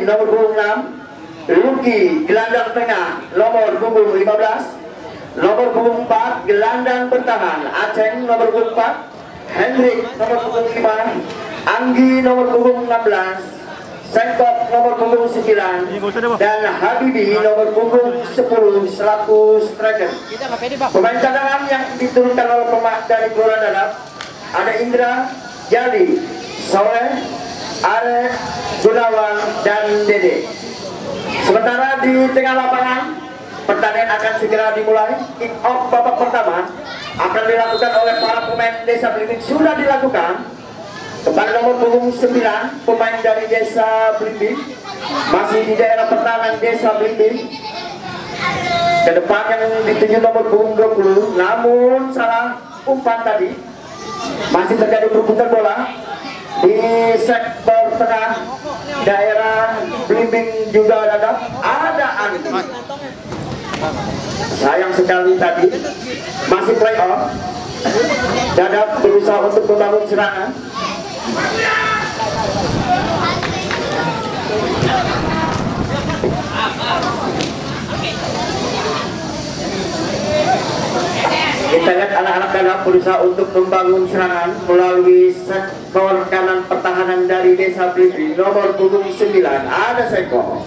kembali nomor punggung 6 Luki gelandang tengah nomor punggung 15, nomor punggung 4 gelandang bertahan Aceng nomor punggung 4, Hendrik nomor punggung 5, Anggi nomor punggung 16, Sengkok nomor punggung 9, dan Habibi nomor punggung 10 selaku striker. Pemain cadangan yang diturunkan oleh pemain dari Kelurahan Dadap ada Indra, Jali, Soleh, Are, Gunawan, dan Dede. Sementara di tengah lapangan pertandingan akan segera dimulai. Kick off babak pertama akan dilakukan oleh para pemain Desa Belimbing. Sudah dilakukan kepada nomor punggung 9 pemain dari Desa Belimbing, masih di daerah pertahanan Desa Belimbing. Ke depan yang dituju nomor punggung 20, namun salah umpan tadi. Masih terjadi perebutan bola di sektor tengah daerah Belimbing juga ada Andi. Sayang sekali tadi masih play off. Dadap berusaha untuk membangun serangan. Kita lihat anak-anak Dadap berusaha untuk membangun serangan melalui sektor kanan pertahanan dari Desa Belimbing nomor punggung 9 ada Seko.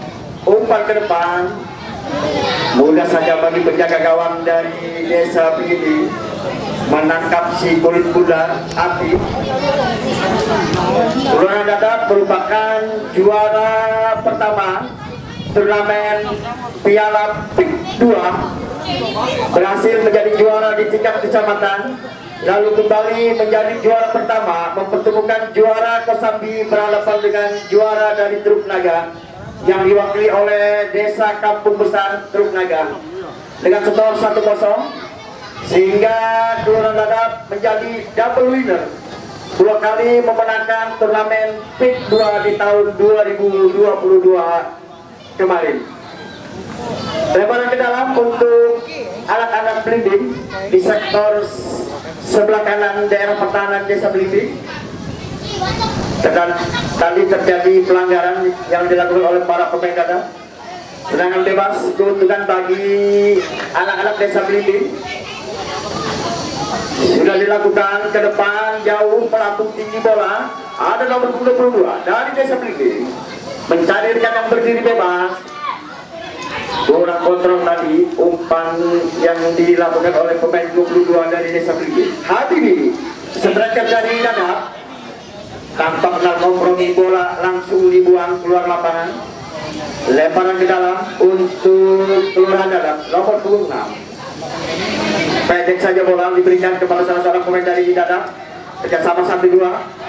Umpan ke depan mudah saja bagi penjaga gawang dari Desa Belimbing menangkap si kulit bulan api. Kelurahan Dadap merupakan juara pertama turnamen Piala PIK 2, berhasil menjadi juara di tingkat kecamatan, lalu kembali menjadi juara pertama, mempertemukan juara Kosambi berhadapan dengan juara dari Truk Naga yang diwakili oleh Desa Kampung Besar Truk Naga dengan skor 1-0, sehingga Kelurahan Dadap menjadi double winner, dua kali memenangkan turnamen PIK 2 di tahun 2022 kemarin. Lebaran ke dalam untuk anak-anak Belimbing di sektor sebelah kanan daerah pertahanan Desa Belimbing. Dan tadi terjadi pelanggaran yang dilakukan oleh para pemain Dadap. Tendangan bebas keuntungan bagi anak-anak Desa Belimbing. Sudah dilakukan ke depan jauh pelatung tinggi bola. Ada nomor 22 dari Desa Belimbing mencarirkan yang berdiri bebas. Kurang kontrol tadi umpan yang dilakukan oleh pemain 22 dari Desa Belimbing. Habibi striker dari Dadap tanpa kenal kompromi, bola langsung dibuang keluar lapangan. Lemparan ke dalam untuk Kelurahan Dadap nomor punggung 6. Pendek saja bola diberikan kepada salah seorang pemain dari Dadap. Kerjasama 1-2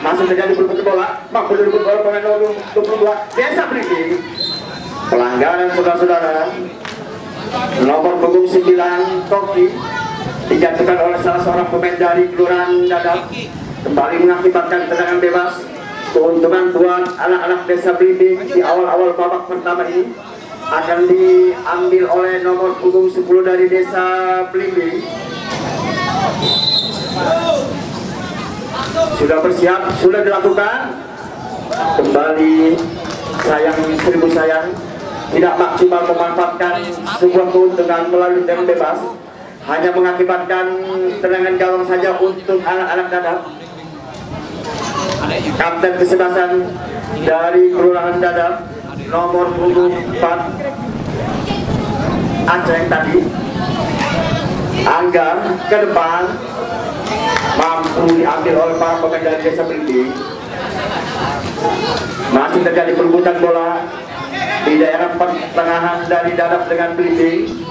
masih terjadi berebut bola, mampu direbut oleh pemain nomor 22 Desa Belimbing. Pelanggaran saudara-saudara, nomor punggung 9 Koki dijatuhkan oleh salah seorang pemain dari Kelurahan Dadap, kembali mengakibatkan tendangan bebas. Keuntungan buat anak-anak Desa Belimbing di awal-awal babak pertama ini akan diambil oleh nomor punggung 10 dari Desa Belimbing. Sudah bersiap, sudah dilakukan. Kembali sayang, seribu sayang, tidak maksimal memanfaatkan sebuah keuntungan melalui tendangan bebas, hanya mengakibatkan tendangan gawang saja untuk anak-anak Dadap. Kapten kesebelasan dari Kelurahan Dadap nomor punggung 4 Aceh tadi, Angga ke depan, mampu diambil oleh para pemain dari Desa Belimbing. Masih terjadi perebutan bola di daerah pertengahan dari Dadap dengan Belimbing.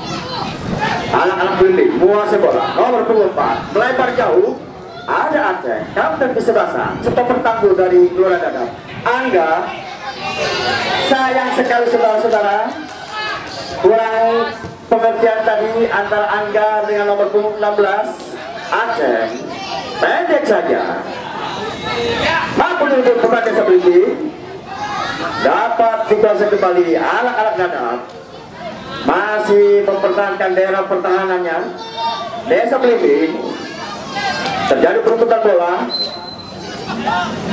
Anak-anak Belimbing menguasai bola, nomor punggung 4 melebar jauh. Ada Aceh, kapten kesebelasan, stopper tangguh dari Kelurahan Dadap, Angga. Sayang sekali saudara-saudara, kurang pengertian tadi antara Angga dengan nomor punggung 16 Aceh. Pendek saja, mampu untuk pemain Desa Belimbing. Dapat dikuasai kembali anak-anak Dadap, masih mempertahankan daerah pertahanannya. Desa Belimbing terjadi perebutan bola,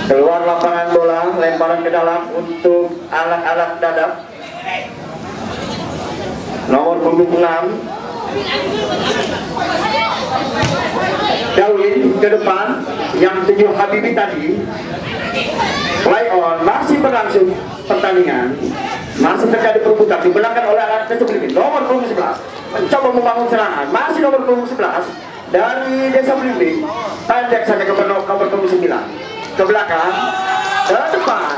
Keluar lapangan bola, lemparan ke dalam untuk anak-anak Dadap. Nomor punggung 6 Dawin ke depan, yang 7 Habibi tadi. Play on, masih berlangsung pertandingan, masih terjadi perebutan, dimenangkan oleh anak Desa Belimbing. Nomor punggung 11 mencoba membangun serangan, masih nomor punggung 11 dari Desa Belimbing, pendek saja ke nomor punggung 9, ke belakang, ke depan,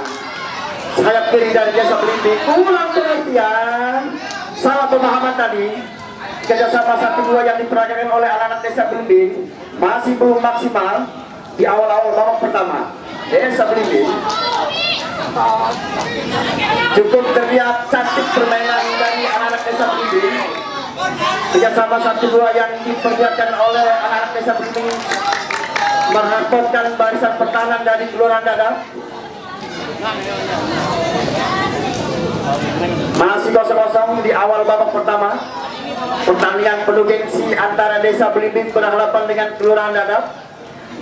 sayap kiri dari Desa Belimbing, ulang pengertian, salah pemahaman tadi. Kerjasama 1-2 yang diperagakan oleh anak-anak Desa Belimbing masih belum maksimal di awal-awal babak pertama. Desa Belimbing cukup terlihat cantik permainan dari anak-anak Desa Belimbing. Kerjasama 1-2 yang diperlihatkan oleh anak-anak Desa Belimbing merepotkan barisan pertahanan dari Kelurahan Dadap. Masih 0-0 di awal babak pertama. Pertandingan penuh gengsi antara Desa Belimbing berhadapan dengan Kelurahan Dadap,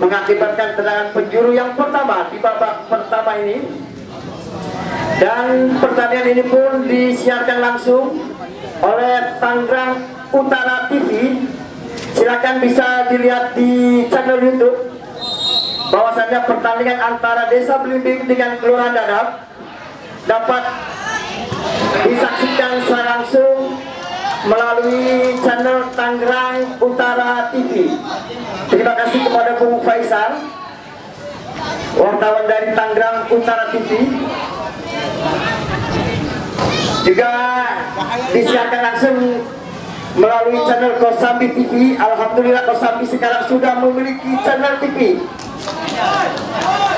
mengakibatkan tendangan penjuru yang pertama di babak pertama ini. Dan pertandingan ini pun disiarkan langsung oleh Tangerang Utara TV. Silakan bisa dilihat di channel YouTube bahwasannya pertandingan antara Desa Belimbing dengan Kelurahan Dadap dapat disaksikan secara langsung melalui channel Tangerang Utara TV. Terima kasih kepada Bung Faisal, wartawan dari Tangerang Utara TV. Juga disiarkan langsung melalui channel Kosambi TV. Alhamdulillah Kosambi sekarang sudah memiliki channel TV.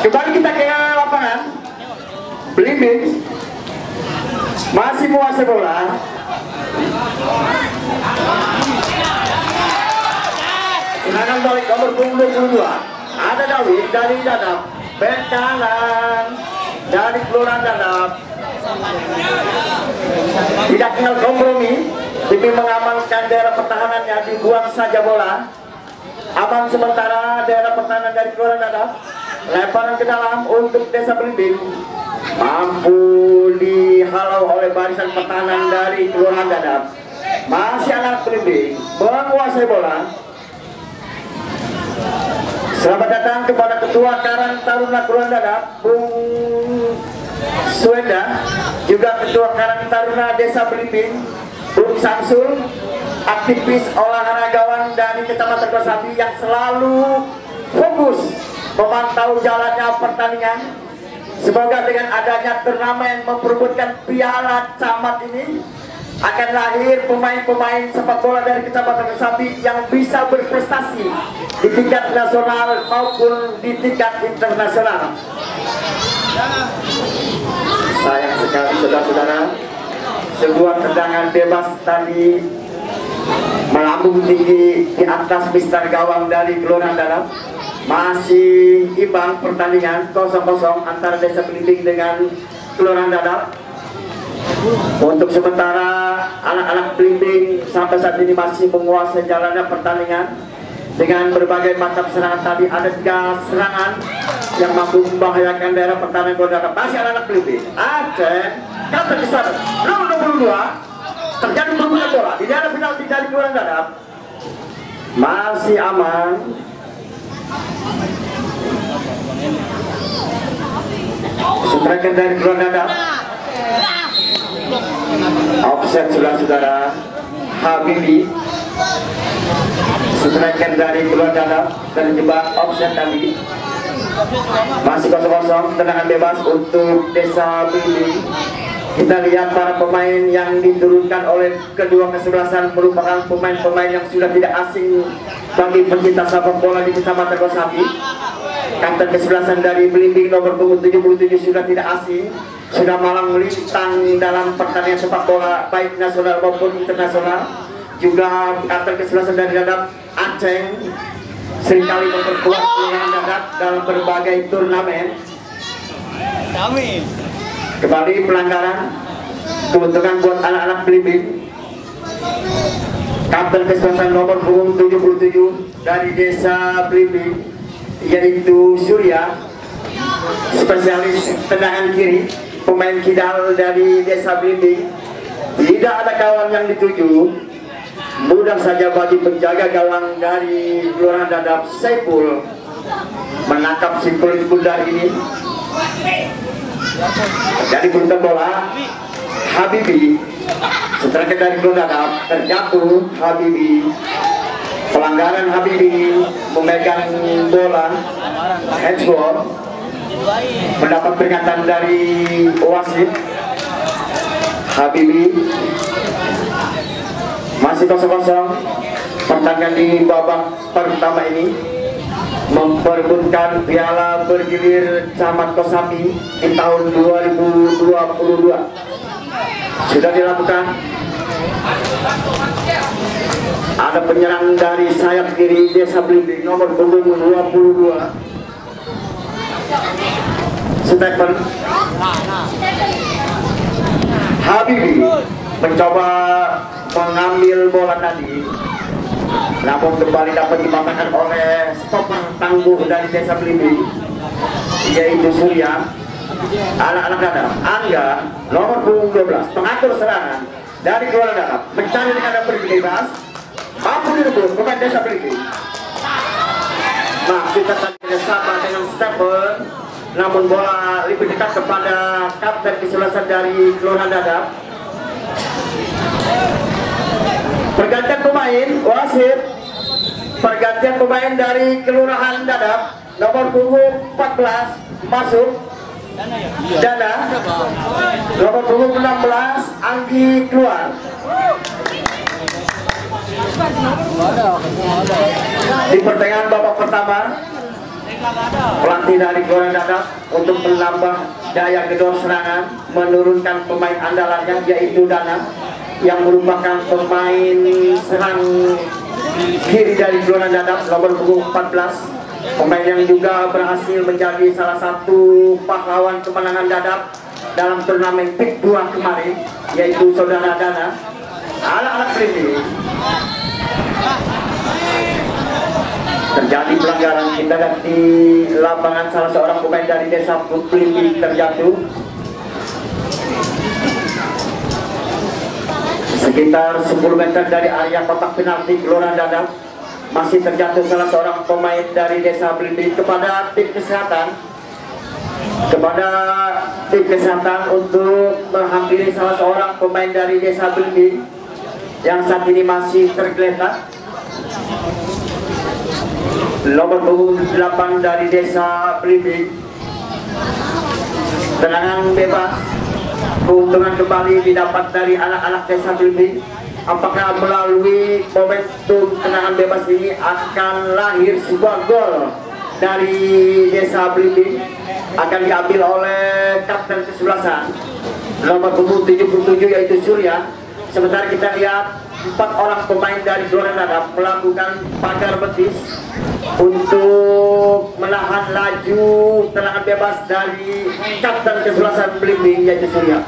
Kembali kita ke lapangan. Belimbing masih menguasai bola. Serangan balik nomor punggung 22. Ada Dawid dari Dadap, bek kanan dari Kelurahan Dadap. Tidak kenal kompromi, demi mengamankan daerah pertahanannya, dibuang saja bola. Aman sementara daerah pertahanan dari Kelurahan Dadap. Lemparan ke dalam untuk Desa Belimbing, mampu dihalau oleh barisan pertahanan dari Kelurahan Dadap. Masih anak Belimbing menguasai bola. Selamat datang kepada Ketua Karang Taruna Kelurahan Dadap, Bung Suenda, juga Ketua Karang Taruna Desa Belimbing, Bung Samsul, aktivis olahragawan dari Kecamatan Kosambi yang selalu fokus memantau jalannya pertandingan. Semoga dengan adanya turnamen memperebutkan piala camat ini akan lahir pemain-pemain sepak bola dari Kecamatan Kosambi yang bisa berprestasi di tingkat nasional maupun di tingkat internasional. Sayang sekali saudara-saudara, sebuah tendangan bebas tadi melambung tinggi di atas mistar gawang dari Kelurahan Dadap. Masih imbang pertandingan 0-0 antara Desa Belimbing dengan Kelurahan Dadap. Untuk sementara anak-anak Belimbing sampai saat ini masih menguasai jalannya pertandingan dengan berbagai macam serangan tadi. Ada 3 serangan yang mampu membahayakan daerah pertahanan Kelurahan Dadap. Masih anak-anak Belimbing. Aceh kata besar nomor 22 terjadi perebutan bola di daerah penalti dari Kelurahan Dadap. Masih aman. Serangan dari Kelurahan Dadap. Offset saudara-saudara. Habibi serangan dari Kelurahan Dadap dan jebak offset tadi. Masih 0-0, tendangan bebas untuk Desa Belimbing. Kita lihat para pemain yang diturunkan oleh kedua kesebelasan merupakan pemain-pemain yang sudah tidak asing bagi pencinta sepak bola di Kecamatan Kosambi. Kapten kesebelasan dari Belimbing nomor punggung 77 sudah tidak asing, sudah malang melintang dalam pertandingan sepak bola baik nasional maupun internasional. Juga kapten kesebelasan dari Dadap, Aceh, seringkali memperkuat Kelurahan Dadap dalam berbagai turnamen. Kembali pelanggaran, keuntungan buat anak-anak Belimbing. Kapten kesebelasan nomor punggung 77 dari Desa Belimbing yaitu Surya spesialis tendangan kiri, pemain kidal dari Desa Blimbing. Tidak ada kawan yang dituju, mudah saja bagi penjaga gawang dari Kelurahan Dadap Saiful menangkap si kulit bundar ini. Dari punten bola Habibi, striker dari Kelurahan Dadap terjatuh. Habibi, pelanggaran. Habibi memegang bola, handsball, mendapat peringatan dari wasit. Habibi masih 0-0. Pertandingan di babak pertama ini memperebutkan piala bergilir Camat Kosambi di tahun 2022. Sudah dilakukan. Ada penyerang dari sayap kiri Desa Blimbing nomor punggung 22, Stephen. Habibi mencoba mengambil bola tadi, namun kembali dapat dipatahkan oleh stopper tangguh dari Desa Blimbing, yaitu Surya. Anak-anak Dadap, Angga nomor punggung 12, pengatur serangan dari Kelurahan Dadap, mencari dengan bebas, mampu direbut pemain Desa Blimbing. Masih tertanding sama dengan Stephen, namun bola lebih dekat kepada kapten kesebelasan dari Kelurahan Dadap. Pergantian pemain, wasit. Pergantian pemain dari Kelurahan Dadap, nomor punggung 14 masuk Dana, nomor punggung 16 Anggi keluar. Di pertengahan babak pertama, pelatih dari Kelurahan Dadap untuk menambah daya gedor serangan menurunkan pemain andalannya, yaitu Dana, yang merupakan pemain serang kiri dari Kelurahan Dadap, nomor punggung 14, pemain yang juga berhasil menjadi salah satu pahlawan kemenangan Dadap dalam turnamen PIK 2 kemarin, yaitu saudara Dana. Anak-anak Blimbing, terjadi pelanggaran. Kita lihat di lapangan salah seorang pemain dari Desa Blimbing terjatuh. Sekitar 10 meter dari area kotak penalti Kelurahan Dadap, masih terjatuh salah seorang pemain dari Desa Blimbing. Kepada tim kesehatan untuk menghampiri salah seorang pemain dari Desa Blimbing yang saat ini masih tergeletak, nomor punggung 8 dari Desa Blimbing. Tendangan bebas, keuntungan kembali didapat dari anak-anak Desa Blimbing. Apakah melalui momentum tendangan bebas ini akan lahir sebuah gol dari Desa Blimbing? Akan diambil oleh kapten kesebelasan nomor punggung 77, yaitu Surya. Sementara kita lihat 4 orang pemain dari Kelurahan Dadap melakukan pagar betis untuk menahan laju tendangan bebas dari kapten kesebelasan Blimbing, yaitu Surya.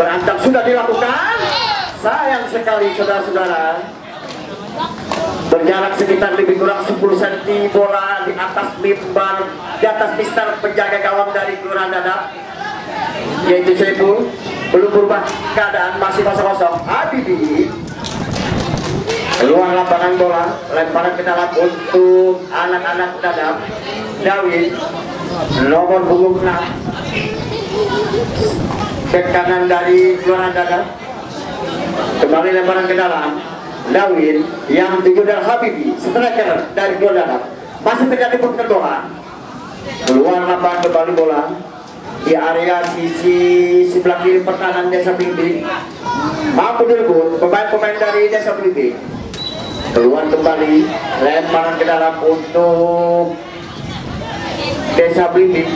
Berantak sudah dilakukan. Sayang sekali saudara-saudara, berjarak sekitar lebih kurang 10 cm bola di atas mimbar, di atas mistar penjaga gawang dari Kelurahan Dadap, yaitu Saiful. Belum berubah keadaan, masih 0-0. Habibi keluar lapangan bola, lemparan ke dalam untuk anak-anak Dadap. Dawid nomor punggung 6, bek kanan dari Kelurahan Dadap, kembali lemparan ke dalam. Dawin yang tuju dari Habibi, striker dari Kelurahan Dadap, masih terjadi putar bola, keluar lapangan kembali bola di area sisi sebelah kiri pertahanan Desa Blimbing. Mampu direbut pemain-pemain dari Desa Blimbing. Keluar kembali, lemparan ke dalam untuk Desa Blimbing.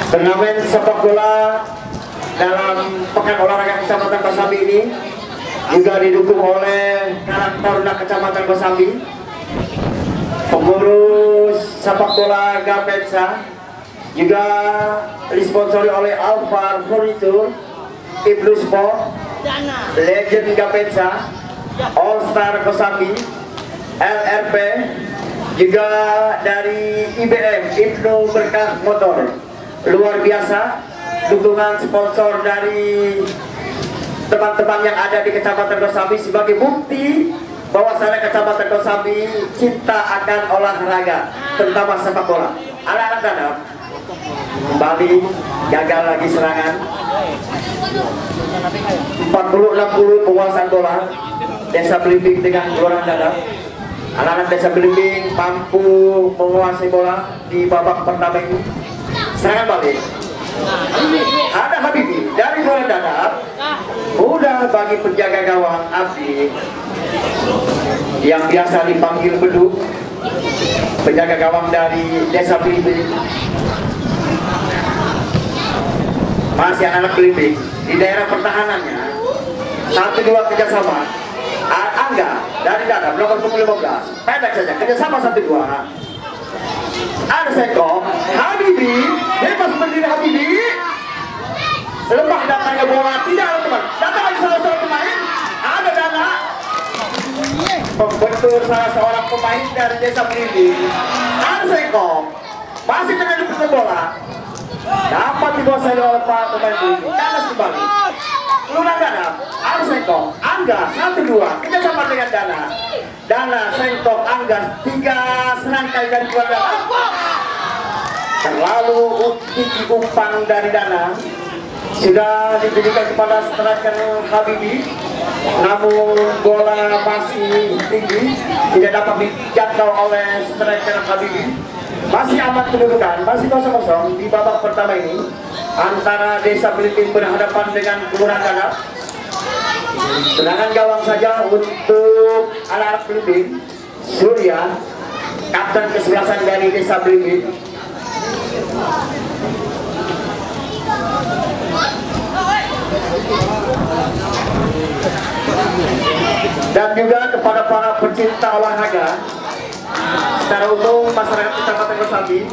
Turnamen sepak bola dalam Pekan Olahraga Kecamatan Kosambi ini juga didukung oleh Karang Taruna Kecamatan Kosambi, pengurus sepak bola Gapensa, juga disponsori oleh Alfar Furniture, Ibnu Sport, Legend Gapensa, All Star Kosambi, LRP, juga dari IBM Ibnu Berkah Motor. Luar biasa dukungan sponsor dari teman-teman yang ada di Kecamatan Kosambi sebagai bukti bahwasanya Kecamatan Kosambi cinta akan olahraga, terutama sepak bola. Anak-anak Dadap kembali gagal lagi serangan. 40-60 penguasaan bola Desa Belimbing dengan Kelurahan Dadap. Anak-anak Desa Belimbing mampu menguasai bola di babak pertama ini. Serangan balik. Ada Habibi dari Kelurahan Dadap. Mudah bagi penjaga gawang Abdi yang biasa dipanggil Beduk, penjaga gawang dari Desa Belimbing. Masih anak Belimbing di daerah pertahanannya. 1-2 kerjasama. Angga dari Dadap nomor 15, pendek saja kerjasama 1-2. Ada Seko Habibi, bebas berdiri Habibi. Lepas datangnya bola, tidak ada teman. Datang lagi salah seorang pemain. Ada Dana membentur salah seorang pemain dari Desa Belimbing. Ada Seko masih terjadi putar bola, dapat dikuasai oleh para pemain Belimbing. Kanas kembali. Kelurahan Dadap, ada Seko Angga 1-2 kerjasama dengan Dana. Dana, Sengkok, Angga 3 serangkai dari Kelurahan Dadap. Terlalu tinggi umpan dari Dana, sudah diberikan kepada striker Habibi, namun bola masih tinggi, tidak dapat dijangkau oleh striker Habibi. Masih aman kedudukan, masih 0-0 di babak pertama ini antara Desa Belimbing berhadapan dengan Kelurahan Dadap. Serangan gawang saja untuk anak-anak Belimbing. Surya, kapten kesebelasan dari Desa Belimbing. Dan juga kepada para pecinta olahraga secara umum masyarakat Kecamatan Kosambi,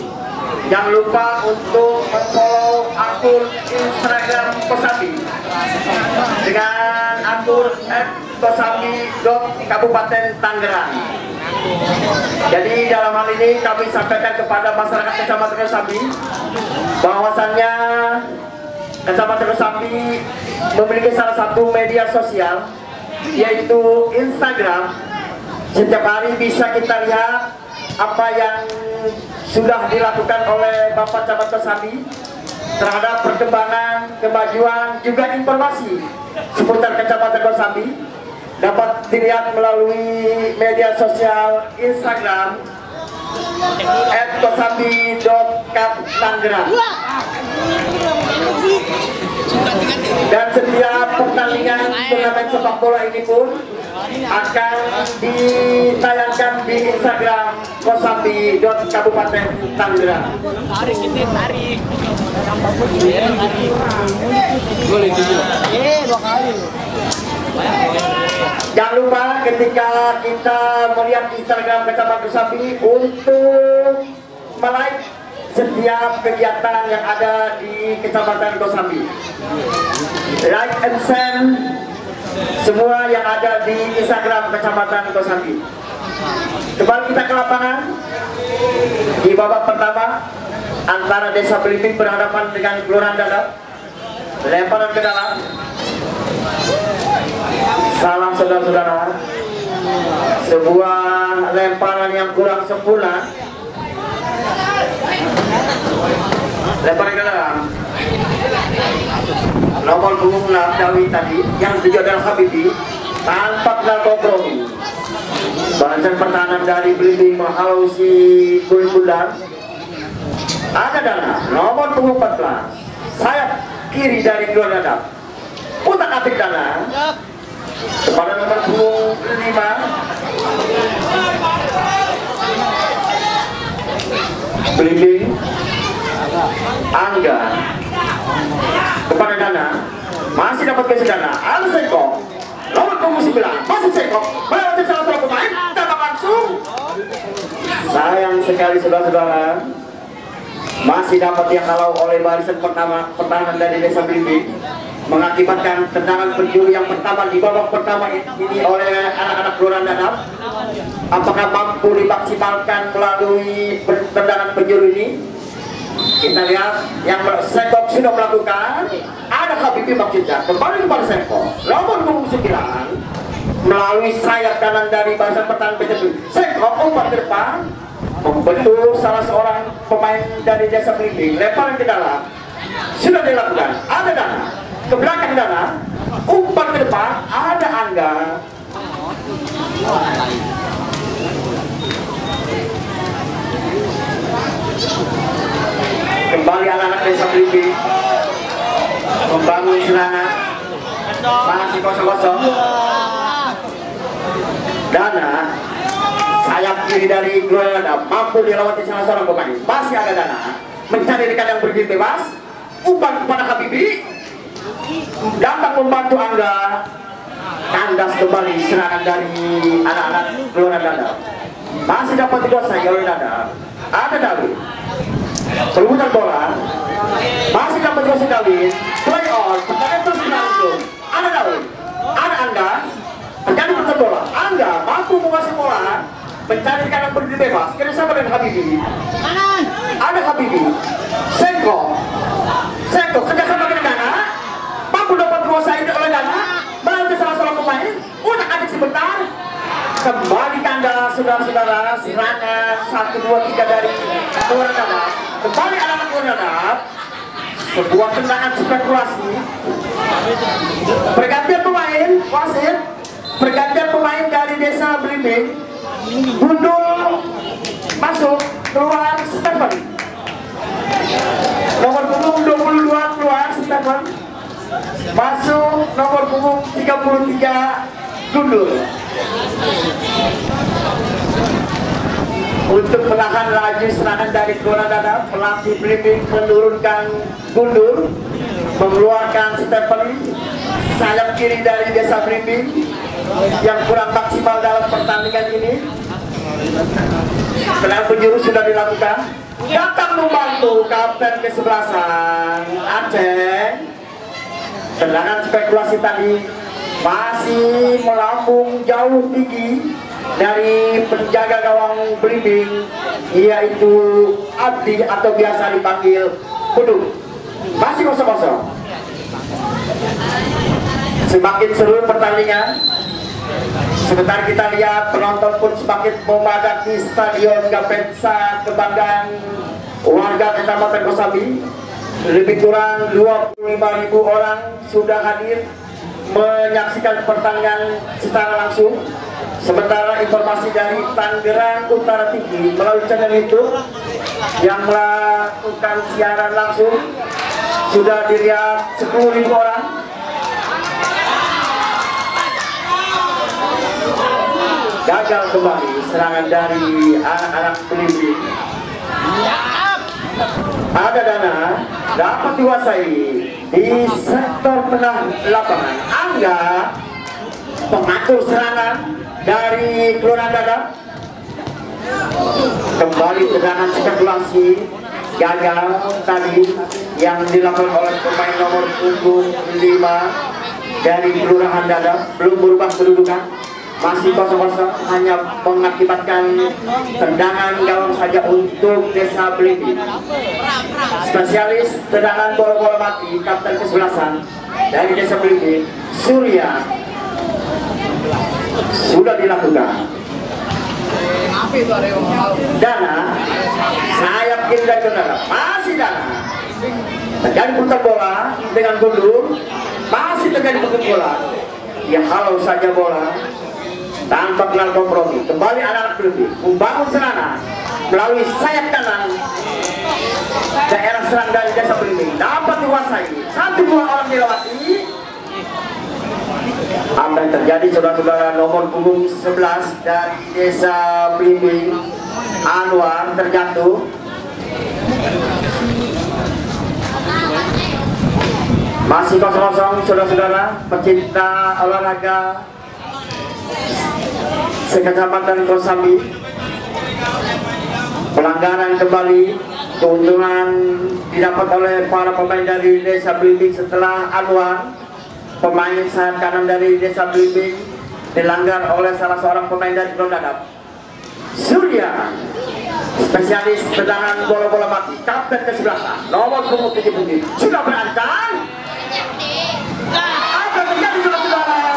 jangan lupa untuk follow akun Instagram Kosambi dengan akun @kosambi.Kabupaten Tangerang. Jadi dalam hal ini kami sampaikan kepada masyarakat Kecamatan Kosambi bahwasannya Kecamatan Kosambi memiliki salah satu media sosial yaitu Instagram. Setiap hari bisa kita lihat apa yang sudah dilakukan oleh Bapak Camat Kosambi terhadap perkembangan, kemajuan, juga informasi seputar Kecamatan Kosambi dapat dilihat melalui media sosial Instagram @kosambi.Tangerang. Dan setiap pertandingan turnamen sepak bola ini pun akan ditayangkan di Instagram kosambi.Kabupaten Tangerang. Jangan lupa ketika kita melihat Instagram Kecamatan Kosambi untuk like setiap kegiatan yang ada di Kecamatan Kosambi. Like and send semua yang ada di Instagram Kecamatan Kosambi. Kembali kita ke lapangan di babak pertama antara Desa Belimbing berhadapan dengan Kelurahan Dadap. Lemparan ke dalam. Salam saudara-saudara. Sebuah lemparan yang kurang sempurna. Lemparan ke dalam. Nomor punggung Dawi tadi yang tujuh adalah Habibi tanpa kenal kompromi. Barisan pertahanan dari Belimbing menghalau si Kulit Bundar. Ada Dana nomor punggung 14 sayap kiri dari Kelurahan Dadap. Putar atik Dana kepada nomor punggung 5 Belimbing. Angga kepada Dana, masih dapat kasih Dana. Ada Seko nomor punggung 9 masih Seko melewati salah satu pemain, tembak langsung. Sayang sekali saudara-saudara, masih dapat yang halau oleh barisan pertama pertahanan dari Desa Belimbing. mengakibatkan tendangan penjuru yang pertama di babak pertama ini oleh anak-anak Kelurahan Dadap. Apakah mampu dimaksimalkan melalui tendangan penjuru ini? Kita lihat yang Sekok sudah melakukan. Ada Habibi maksudnya kembali kepada Sekok. Nomor punggung 9 melalui sayap kanan dari barisan pertahanan PSB. Sekok umpan ke depan membentur salah seorang pemain dari Desa Belimbing. Lemparan ke dalam sudah dilakukan. Ada Dana ke belakang, Dana umpan ke depan. Ada Angga. Kembali anak-anak Desa Belimbing membangun serangan. Masih kosong-kosong. Dana sayap kiri dari Gloriana mampu dilewati salah seorang pemain. Masih ada Dana mencari rekan yang berdiri bebas. Umpan kepada Habibi, datang membantu Angga. Kandas kembali serangan dari anak-anak Gloriana Dadap. Masih dapat dikuasai oleh Dadap. Ada David. Perebutan bola masih dapat dikuasai David. Play on, pertandingan terus berlangsung. Ada David, ada Angga. Terjadi perebutan bola. Angga mampu menguasai bola, mencari kanan berdiri bebas. Kerjasama dengan Habibi. Ada Habibi. Sekok kerjasama dengan Dana. Mampu dapat dikuasai oleh Dana. Melalui salah seorang pemain. Udah adik sebentar. Kembali kanda saudara-saudara. Serangan 1, 2, 3 dari Kelurahan Dadap. Kembali anak-anak Kelurahan Dadap. Sebuah tendangan spekulasi. Pergantian pemain, wasit. Pergantian pemain dari Desa Belimbing. Gundul masuk, keluar Stephen. Nomor punggung 22 keluar Stephen. Masuk nomor punggung 33 Gundul. Untuk menahan laju serangan dari Kelurahan Dadap, pelatih Belimbing menurunkan Gundul, mengeluarkan Stephen. Sayap kiri dari Desa Belimbing yang kurang maksimal dalam pertandingan ini. Tendangan penjuru sudah dilakukan. Datang membantu kapten kesebelasan Aceh. Tendangan spekulasi tadi masih melambung jauh tinggi dari penjaga gawang Belimbing, yaitu Abdi atau biasa dipanggil Kudu. Masih kosong-kosong. Semakin seru pertandingan. Sebentar kita lihat penonton pun semakin memadati Stadion Gapensa kebanggaan warga Kecamatan Kosambi. Lebih kurang 25.000 orang sudah hadir menyaksikan pertandingan secara langsung. Sementara informasi dari Tangerang Utara TV melalui channel YouTube yang melakukan siaran langsung sudah dilihat 10.000 orang. Gagal kembali serangan dari anak-anak Belimbing. Ada Dana dapat dikuasai di sektor tengah lapangan. Angga pengatur serangan dari Kelurahan Dadap. Kembali tendangan spekulasi gagal tadi yang dilakukan oleh pemain nomor punggung 5 dari Kelurahan Dadap. Belum berubah kedudukan, masih kosong-kosong, hanya mengakibatkan tendangan gawang saja untuk Desa Belimbing. Spesialis tendangan bola-bola mati kapten kesebelasan dari Desa Belimbing, Surya, sudah dilakukan. Dana sayap kiri dari Dana, masih Dana. Terjadi putar bola dengan Gundul, masih terjadi putar bola. Dia halau saja bola tanpa kenal kompromi. Kembali anak-anak Belimbing membangun serangan melalui sayap kanan. Daerah serang dari Desa Belimbing dapat dikuasai. 1-2 orang dilewati. Apa yang terjadi saudara-saudara? Nomor punggung 11 dari Desa Belimbing, Anwar, terjatuh. Masih kosong-kosong saudara-saudara pecinta olahraga Sekecamatan Kosambi. Pelanggaran kembali Keuntungan didapat oleh para pemain dari Desa Blimbing setelah Anwar, pemain sayap kanan dari Desa Blimbing, dilanggar oleh salah seorang pemain dari Klon Dadap. Surya, spesialis tendangan bola-bola mati, kapten ke-11, nomor punggung 70, sudah berancang. Apa terjadi saudara-saudara?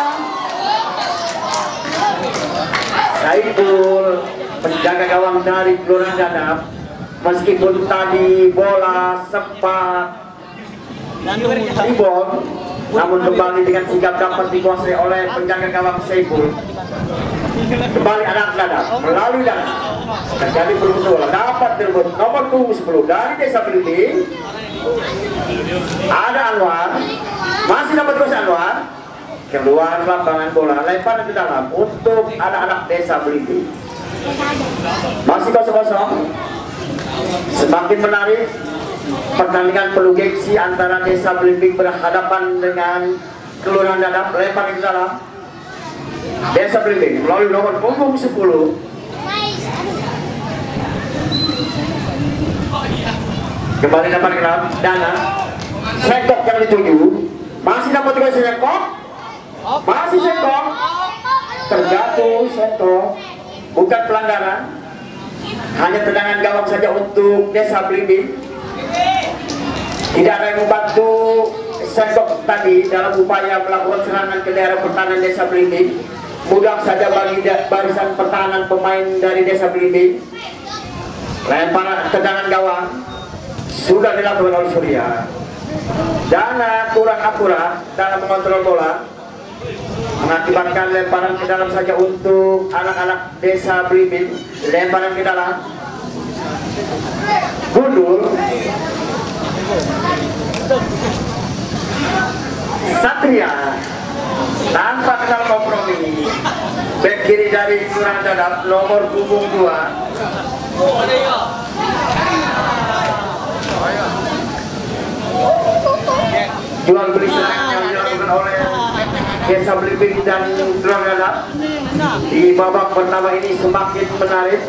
Saiful, penjaga gawang dari Klon Dadap, meskipun tadi bola sempat rebound, namun kembali dengan sigap dapat dikuasai oleh penjaga gawang Saiful. Kembali anak Dadap melalui Dana, terjadi berbunyi bola dapat direbut nomor punggung 10 dari Desa Blimbing. Ada Anwar, masih dapat terus Anwar, keluar lapangan bola, lempar ke dalam untuk anak-anak Desa Blimbing. Masih kosong-kosong. Semakin menarik pertandingan penuh gengsi antara Desa Blimbing berhadapan dengan Kelurahan Dadap. Lempar ke dalam Desa Blimbing melalui nomor punggung 10. Kembali dapat ke dalam Dana. Sekok yang dituju, masih dapat juga Sekok, masih Sekok, terjatuh Sekok, bukan pelanggaran. Hanya tendangan gawang saja untuk Desa Blimbing. Tidak ada yang membantu Sekok tadi dalam upaya melakukan serangan ke daerah pertahanan Desa Blimbing. Mudah saja bagi barisan pertahanan pemain dari Desa Blimbing. Lemparan tendangan gawang sudah dilakukan oleh Surya. Dana kurang akurat dalam mengontrol bola, mengakibatkan lemparan ke dalam saja untuk anak-anak Desa Blimbing. Lemparan ke dalam Gundul. Satria tanpa kenal kompromi, bek kiri dari Kelurahan Dadap nomor punggung 2. Jual beli serangan yang dilakukan oleh Desa Blimbing dan Kelurahan Dadap di babak pertama ini semakin menarik.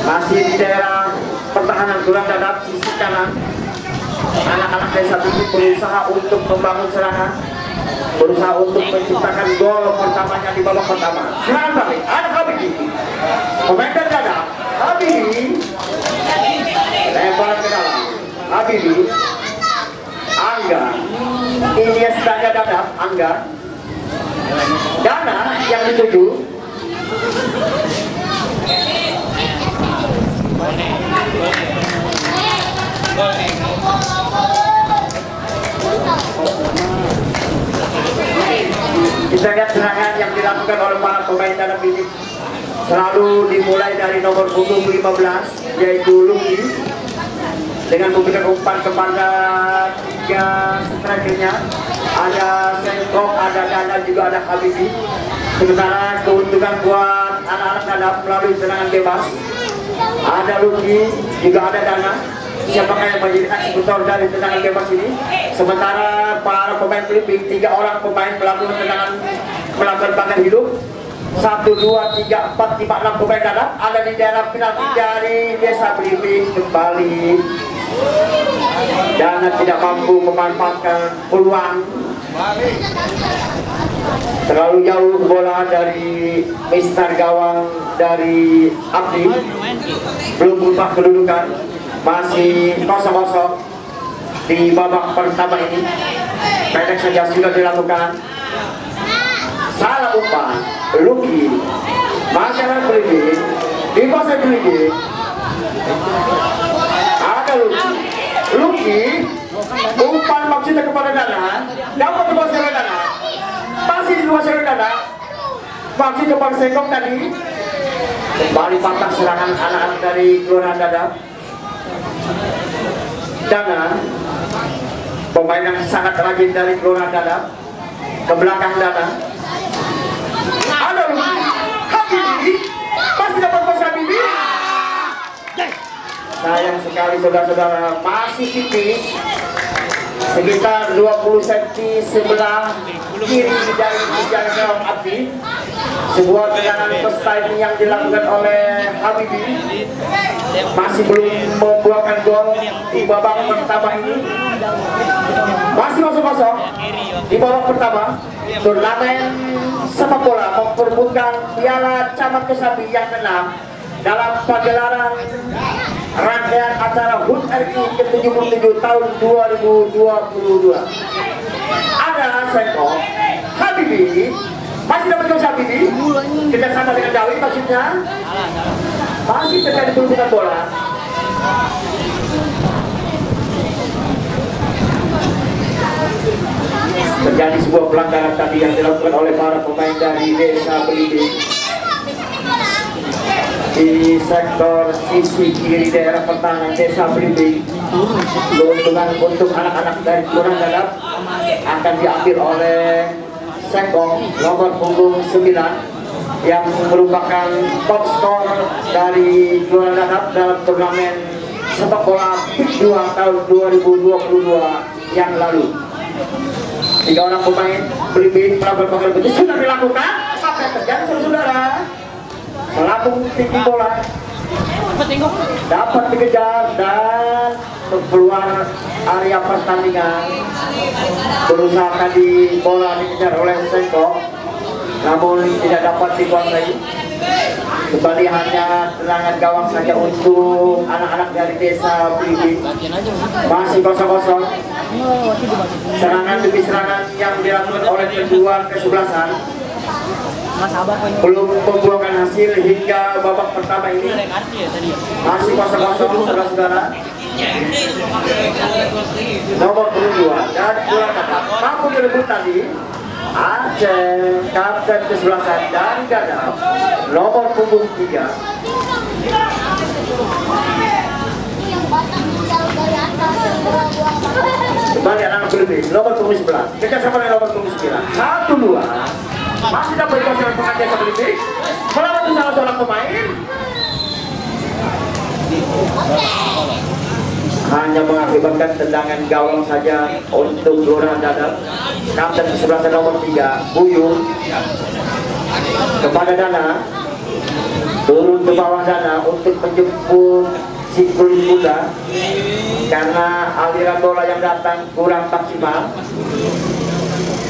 Masih di daerah pertahanan Kelurahan Dadap sisi kanan, anak-anak Desa Blimbing berusaha untuk membangun serangan, berusaha untuk menciptakan gol pertamanya di babak pertama. Serangan balik, ada Habibi, pemain dari Dadap. Habibi lempar ke dalam, Habibi, Angga, Iniesta Dadap, Angga, Dana yang dituju. Kita lihat serangan yang dilakukan oleh para pemain Dadap ini selalu dimulai dari nomor punggung 15, yaitu Luki, dengan memberikan umpan kepada 3 strikernya. Ada Sekok, ada Dana, juga ada Habibi. Sementara keuntungan buat anak-anak Dadap melalui serangan bebas, ada Luki, juga ada Dana. Siapakah yang menjadi eksekutor dari tendangan bebas ini? Sementara para pemain Blimbing, 3 orang pemain melakukan tendangan melakukan bagan hidup. 1, 2, 3, 4, 5, 6 pemain Dadap ada di daerah penalti dari Desa Blimbing. Kembali Dana tidak mampu memanfaatkan peluang, terlalu jauh bola dari Mister gawang dari Abdi. Belum berubah kedudukan, masih kosong-kosong di babak pertama ini. Pendek saja sudah dilakukan. Salah umpan Luki, masyarakat Blimbing di pasar Blimbing. Ada Luki, umpan maksudnya kepada Dana, dapat dikuasai oleh Dana, masih dikuasai oleh Dana, masih kepada Sekok tadi. Kembali patah serangan anak-anak dari Kelurahan Dadap. Dana, pemain yang sangat rajin dari Kelurahan Dadap, ke belakang Dana. Ada Luki, Habibi, masih dapat kuasai Habibi. Sayang sekali saudara-saudara, masih tipis, sekitar 20 cm sebelah kiri dari Jalan Abdi. Sebuah tendangan first time yang dilakukan oleh Habibi masih belum membuahkan gol di babak pertama ini. Masih 0-0 di babak pertama. Turnamen sepak bola memperebutkan Piala Camat Kosambi yang ke-6 dalam pagelaran rangkaian acara HUT RI ke-77 tahun 2022. Ada Seko Habibi, masih dapat gol Habibi, kita sama dengan Dawi maksudnya, masih terjadi perebutan bola. Terjadi sebuah pelanggaran tadi yang dilakukan oleh para pemain dari Desa Belimbing di sektor sisi kiri daerah pertahanan Desa Belimbing. Keuntungan untuk anak-anak dari Kelurahan Dadap akan diambil oleh Sekong nomor punggung 9 yang merupakan top skor dari Kelurahan Dadap dalam turnamen sepak bola PIK 2 tahun 2022 yang lalu. 3 orang pemain Belimbing melakukan pengerebutan itu sudah dilakukan. Apa yang terjadi saudara? Melambung tinggi bola dapat dikejar dan keluar area pertandingan. Berusaha tadi bola dikejar oleh Seko, namun tidak dapat dikuasai. Kembali hanya tendangan gawang saja untuk anak-anak dari Desa Belimbing. Masih 0-0. Serangan demi serangan yang dilakukan oleh kedua kesebelasan belum membuahkan hasil hingga babak pertama ini. Masih 0-0 saudara-saudara. Nomor 22 dan Kelurahan Dadap mampu direbut tadi. Aceh kapten kesebelasan dari Dadap nomor punggung 3. Kembali anak Belimbing nomor punggung 11 kerjasama dengan nomor punggung 9. 1-2 masih dapat dikuasai pemain Desa Belimbing melawan salah seorang pemain. Hanya mengakibatkan tendangan gawang saja untuk Kelurahan Dadap. Kapten kesebelasan nomor 3 Buyung kepada Dana, turun ke bawah Dana untuk menjemput si kulit muda karena aliran bola yang datang kurang maksimal.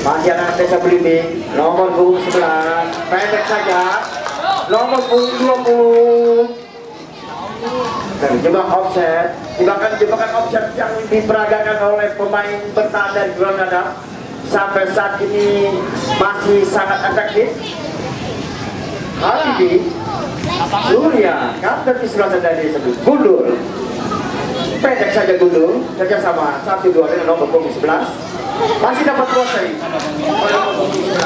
Masih anak Desa Belimbing nomor punggung 11 pendek saja nomor punggung 20 terjebak offset. Jebakan offset yang diperagakan oleh pemain bertahan dari Kelurahan Dadap sampai saat ini masih sangat efektif. Habibi Surya kapten kesebelasan dari Desa Belimbing Gundul pendek saja Gundul kerjasama 1-2 dengan nomor punggung 11 masih dapat kuasai oleh nomor punggung 11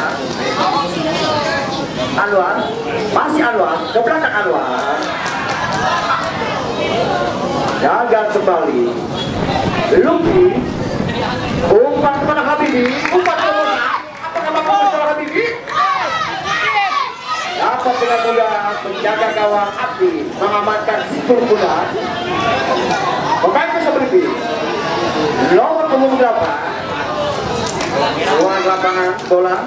Anwar. Masih Anwar ke belakang Anwar, gagal kembali. Luki umpan kepada Habibi, umpan ke bola. Apakah mampu masalah Habibi? Dapat dengan mudah menjaga gawang Abdi, mengamankan sikur muda. Pemain Desa Belimbing nomor punggung 8 ruang lapangan bola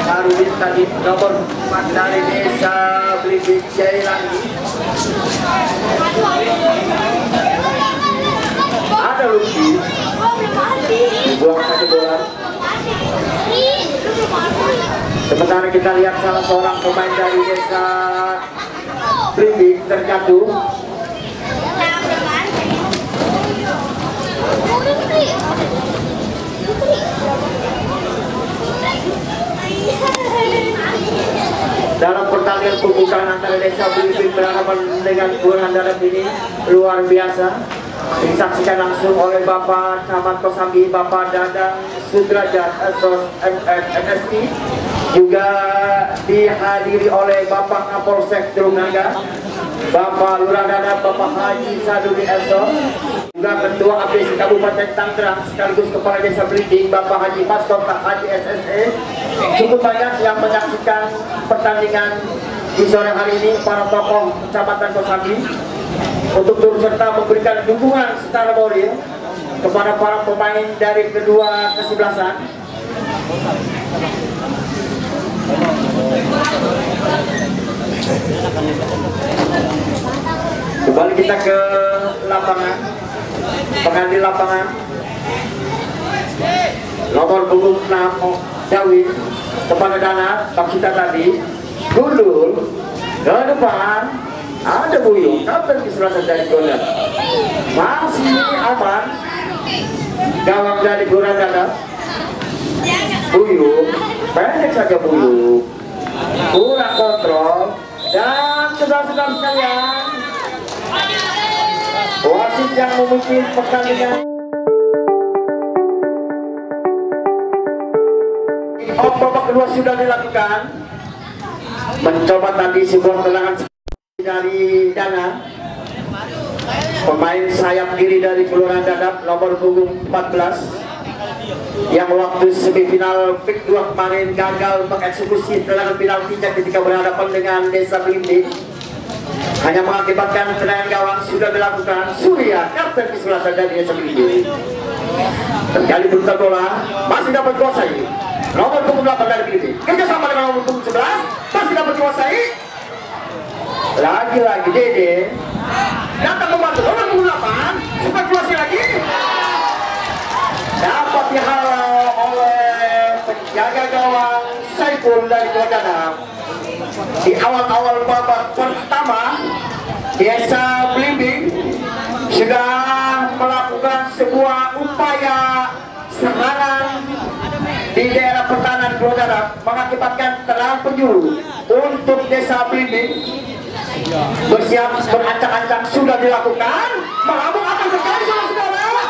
Harudin tadi nomor 4 dari Desa Belimbing Jailangi. Ada Luki dibuang saja bola. Sementara kita lihat salah seorang pemain dari Desa Belimbing terjatuh. Dalam pertandingan pembukaan antara Desa Belimbing berhadapan dengan Kelurahan Dadap ini luar biasa, disaksikan langsung oleh Bapak Camat Kosambi, Bapak Dadang Sudrajat MSI, juga dihadiri oleh Bapak Kapolsek Tulungaga, Bapak Lurah Dadap, Bapak Haji Sadudi Eso, juga Ketua APC Kabupaten Tangerang sekaligus Kepala Desa Belimbing Bapak Haji Maskota Haji SSE. Cukup banyak yang menyaksikan pertandingan di sore hari ini. Para tokoh Kecamatan Kosambi untuk turut serta memberikan dukungan secara moral kepada para pemain dari kedua kesebelasan. Kembali kita ke lapangan, pengambil lapangan. Nomor punggung 6 Dawi kepada Dana, kita tadi gundul ke depan. Ada Buyung, kapten keselatan dari Gondar. Masih aman. Gawang dari Gelora Dana. Buyung, pendek saja Buyung. Kurang kontrol. Dan saudara-saudara sekalian, wasit yang memimpin pertandingan. Babak kedua sudah dilakukan. Mencoba tadi sebuah tendangan dari Dana. Pemain sayap kiri dari Gelora Dadap nomor punggung 14 yang waktu semifinal PIK 2 kemarin gagal mengeksekusi tendangan penaltinya ketika berhadapan dengan Desa Belimbing, hanya mengakibatkan tendangan gawang sudah dilakukan. Surya, kapten kesebelasan dari Desa Belimbing, terkali putar bola masih dapat kuasai nomor punggung 8 dari Belimbing, kerjasama dengan nomor punggung 11 masih dapat kuasai. Lagi-lagi Dede datang membantu nomor punggung 8, sempat kuasai lagi, dapat dihalau oleh penjaga gawang Saiful dari Kodana. Di awal-awal babak pertama, Desa Belimbing sudah melakukan sebuah upaya serangan di daerah pertahanan Kodana, mengakibatkan tendangan penjuru untuk Desa Belimbing. Bersiap, berancang-ancang sudah dilakukan. Melambung akan sekali saudara-saudara.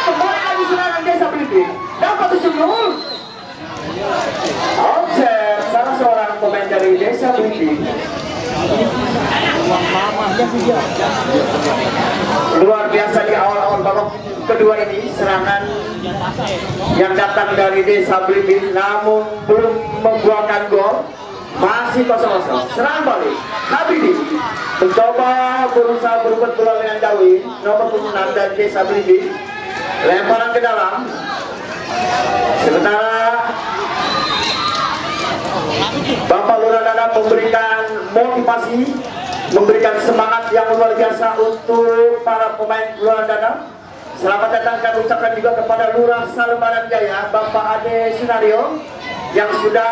Kembali lagi serangan Desa Belimbing, dapat disunul. Offset salah seorang pemain dari Desa Belimbing. Luar biasa di awal-awal babak kedua ini, serangan yang datang dari Desa Belimbing namun belum membuahkan gol. Masih 0-0. Serangan balik Habibie mencoba berusaha berbuat bola dengan Dawi nomor 6 dari Desa Belimbing. Lemparan ke dalam. Sementara Bapak Lurah Dana memberikan motivasi, memberikan semangat yang luar biasa untuk para pemain Lurah Dana. Selamat datang kami ucapkan juga kepada Lurah Salembaran Jaya, Bapak Ade Sunario, yang sudah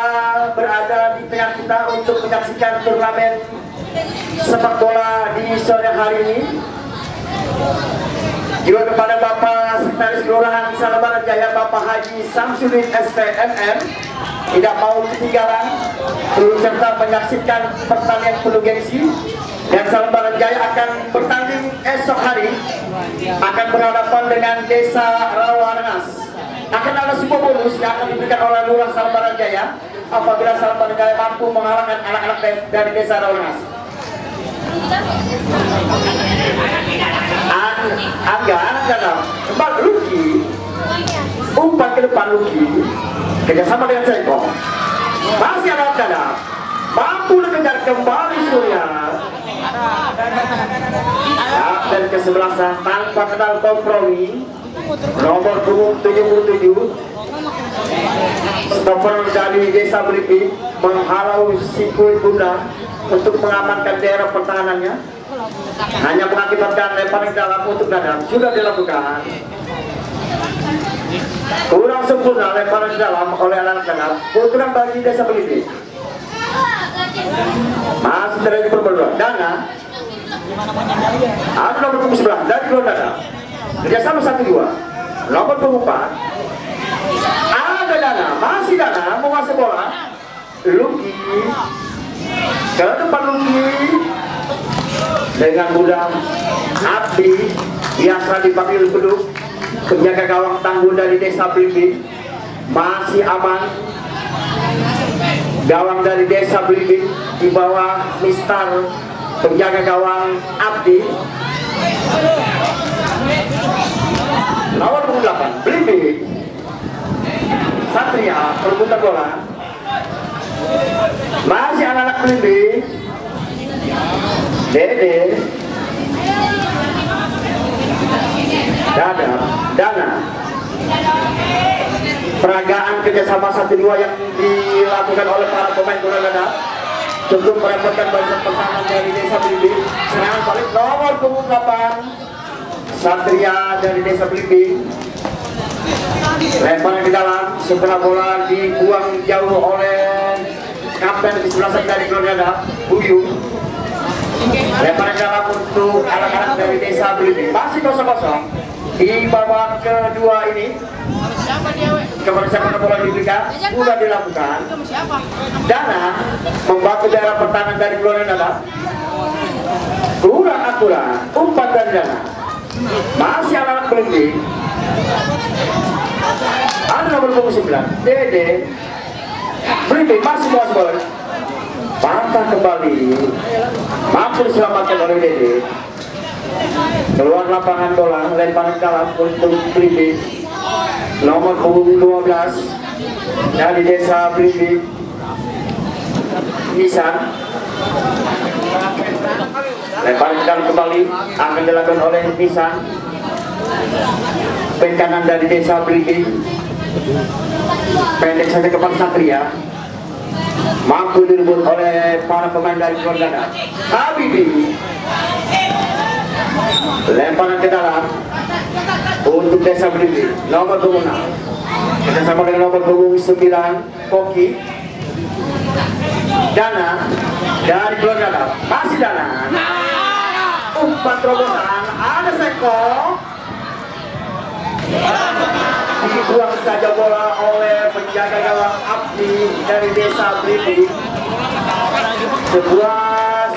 berada di tengah kita untuk menyaksikan turnamen sepak bola di sore hari ini. Juga kepada Bapak Sekretaris Kelurahan Salembaran Jaya, Bapak Haji Samsudin SPMM, tidak mau ketinggalan turut serta menyaksikan pertandingan penuh gengsi. Dan Salembaran Jaya akan bertanding esok hari, akan berhadapan dengan Desa Rawarengas. Akan ada sebuah bonus yang akan diberikan oleh Lurah Salembaran Jaya apabila Salembaran Jaya mampu mengalahkan anak-anak dari Desa Rawarengas. Angga anak dalam kembali Luki, umpan ke depan Luki, kerjasama dengan Seko. Masih anak dalam mampu dikejar kembali Surya. Dan kesebelasan tanpa kenal kompromi nomor punggung 77 stopper dari Desa Belimbing menghalau si Kulit Bunda untuk mengamankan daerah pertahanannya, hanya mengakibatkan lemparan dalam untuk Dadam. Sudah dilakukan kurang sempurna lemparan dalam oleh anak Dadam, kurang bagi Desa Belimbing. Masih terjadi perbedaan. Dana ada nomor punggung 11 dari Gelora Dana, kerjasama 1-2 nomor punggung 4. Ada Dana, masih Dana menguasai bola. Luki ke depan, Luki dengan mudah. Abdi biasa dipanggil beduk, penjaga gawang tangguh dari Desa Belimbing, masih aman. Gawang dari Desa Belimbing di bawah Mister penjaga gawang Abdi. Nomor 8 Belimbing Satria perputaran bola. Masih anak-anak Belimbing. Dede, Dana, peragaan kerjasama 1-2 yang dilakukan oleh para pemain Granada cukup merepotkan barisan pertahanan dari Desa Belimbing. Serangan balik nomor punggung 8 Satria dari Desa Belimbing, lemparan ke dalam, setelah bola dibuang jauh oleh kapten di sebelah sana dari Granada, Buyu. Lemparan ke dalam untuk anak-anak dari Desa Belimbing, masih 0-0 di babak kedua ini. Kebersiapan bola diberikan sudah dilakukan. Dana membantu daerah pertahanan dari Granada kurang akurat, umpan dari Dana. Masih anak-anak Belimbing. Ada nomor punggung 9 Dede. Belimbing masih mau bola. Patah kembali, mampu diselamatkan oleh Dede. Keluar lapangan bola, lemparan dalam untuk Belimbing. Nomor punggung 12 dari Desa Belimbing, Nisan. Lemparan dalam kembali akan dilakukan oleh Nisan. Bek kanan dari Desa Belimbing, pendek saja kepada Satria. Mampu direbut oleh para pemain dari Granada. Habibi. Lemparan ke dalam untuk Desa Belimbing, nomor 26 kerjasama dengan nomor 9 Koki. Dana dari Granada, masih Dana. Umpan terobosan, ada Seko. Dibuang saja bola oleh penjaga gawang Abdi dari Desa Belimbing. Sebuah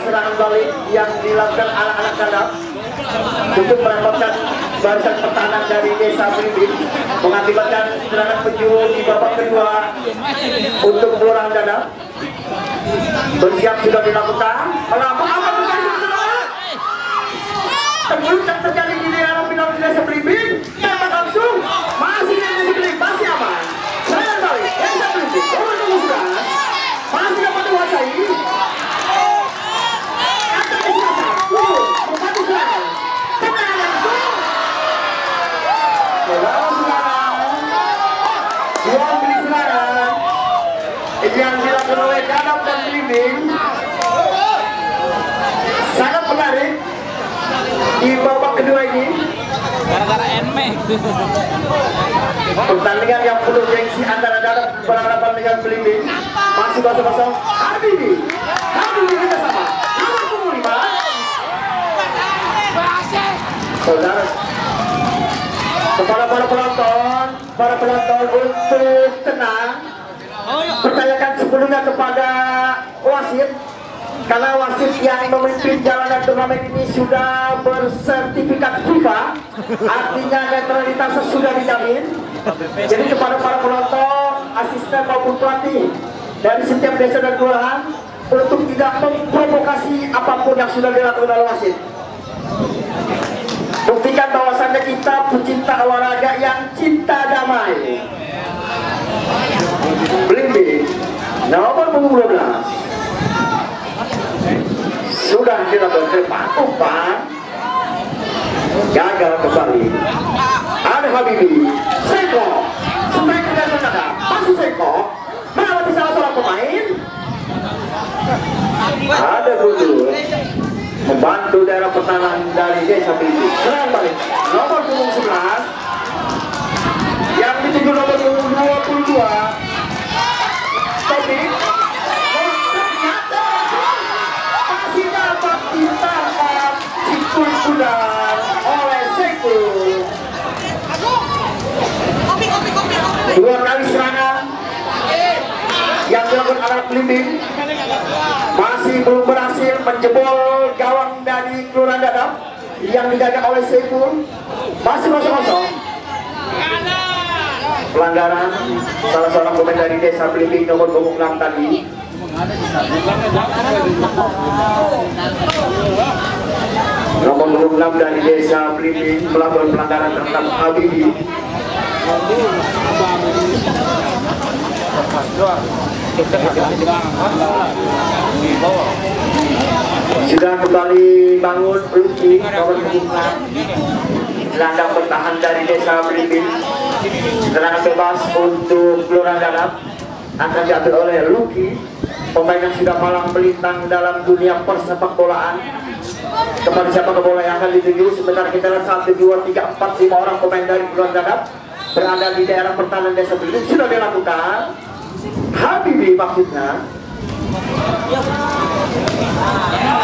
serangan balik yang dilakukan anak-anak Granada cukup merepotkan barisan pertahanan dari Desa Belimbing, mengakibatkan serangan penjuru di babak kedua untuk Kelurahan Dana. Bersiap sudah dilakukan. Apa sebelum terjadi di daerah final di Desa Belimbing, tembak langsung, masih di Desa Belimbing, masih aman. Serangan balik Desa Belimbing, nomor 12 masih dapat dikuasai. Yang dilakukan oleh Danap dan Belimbing sangat menarik di babak kedua ini. Gara-gara NME. Pertandingan yang penuh gengsi antara Danap berhadapan dengan Belimbing. Masih 0-0. Habibi kita sama. Nomor punggung 5. Saudara, kepada para penonton untuk tenang. Percayakan sebelumnya kepada wasit, karena wasit yang memimpin jalanan turnamen ini sudah bersertifikat FIFA, artinya netralitasnya sudah dijamin. Jadi kepada para penonton, asisten maupun pelatih dari setiap desa dan kelurahan untuk tidak memprovokasi apapun yang sudah dilakukan oleh wasit. Buktikan bahwasannya kita pecinta olahraga yang cinta damai. Belimbing, nomor punggung 12 sudah dilakukan ke depan, umpan gagal kembali. Ada Habibi, Seko, sampai ke Granada, masih Seko melewati salah seorang pemain. Ada Gundur membantu daerah pertahanan dari Desa Belimbing. Serangan balik nomor punggung 11 yang dituju nomor punggung 22. Tapi masih dapat ditangkap Cikul Kudar oleh Seko. Dua kali serangan yang dilakukan anak Belimbing masih belum berhasil menjebol gawang dari Kelurahan Dadap yang dijaga oleh Seko. Masih 0-0. Pelanggaran salah seorang pemain dari Desa Belimbing nomor 26 tadi. Nomor 26 dari Desa Belimbing melakukan pelanggaran terhadap Habibi. Sudah kembali bangun Lutfi nomor 26, gelandang bertahan dari Desa Belimbing. Tendangan bebas untuk Gelora Gadap akan diambil oleh Lucky, pemain yang sudah malang melintang dalam dunia persepak bolaan. Kepada siapa bola yang akan dituju? Sebentar kita lihat 1, 2, 3, 4, 5 orang pemain dari Gelora Gadap berada di daerah pertahanan desa Beluduk. Sudah dilakukan. Habibi maksudnya.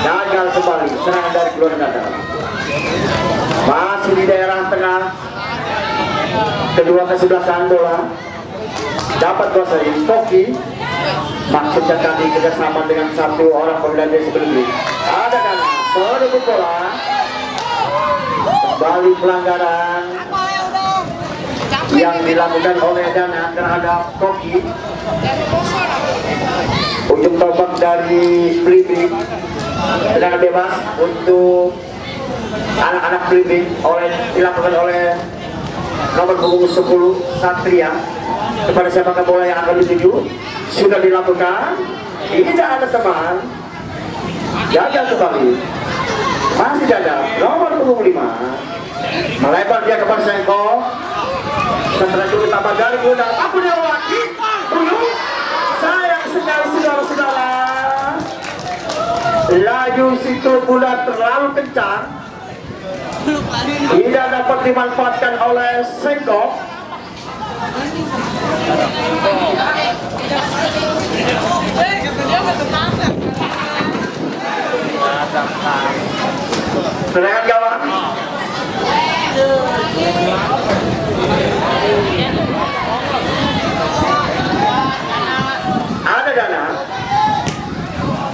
Gagal kembali serangan dari Gelora Gadap. Masih di daerah tengah. Kedua kesebelasan bola dapat kuasai Koki. Maksudnya tadi kerjasama dengan satu orang pemain desa Beluduk. Ada kan merebut bola. Kembali pelanggaran yang dilakukan oleh Dana terhadap Koki. Ujung tombak dari Blimbing. Tendangan bebas untuk anak-anak Blimbing dilakukan oleh nomor punggung 10 Satria. Kepada siapa bola yang akan dituju? Sudah dilakukan. Tidak ada teman. Gagal kembali. Masih gagal. Nomor punggung 5 melebar dia kepada Sengko. Setelah itu tambah dari Gelora. Aku dia lagi. Sayang sekali saudara-saudara. Laju situ bola terlalu kencang. Tidak dapat dimanfaatkan oleh Sengko. Serangan gawang. Ada Dana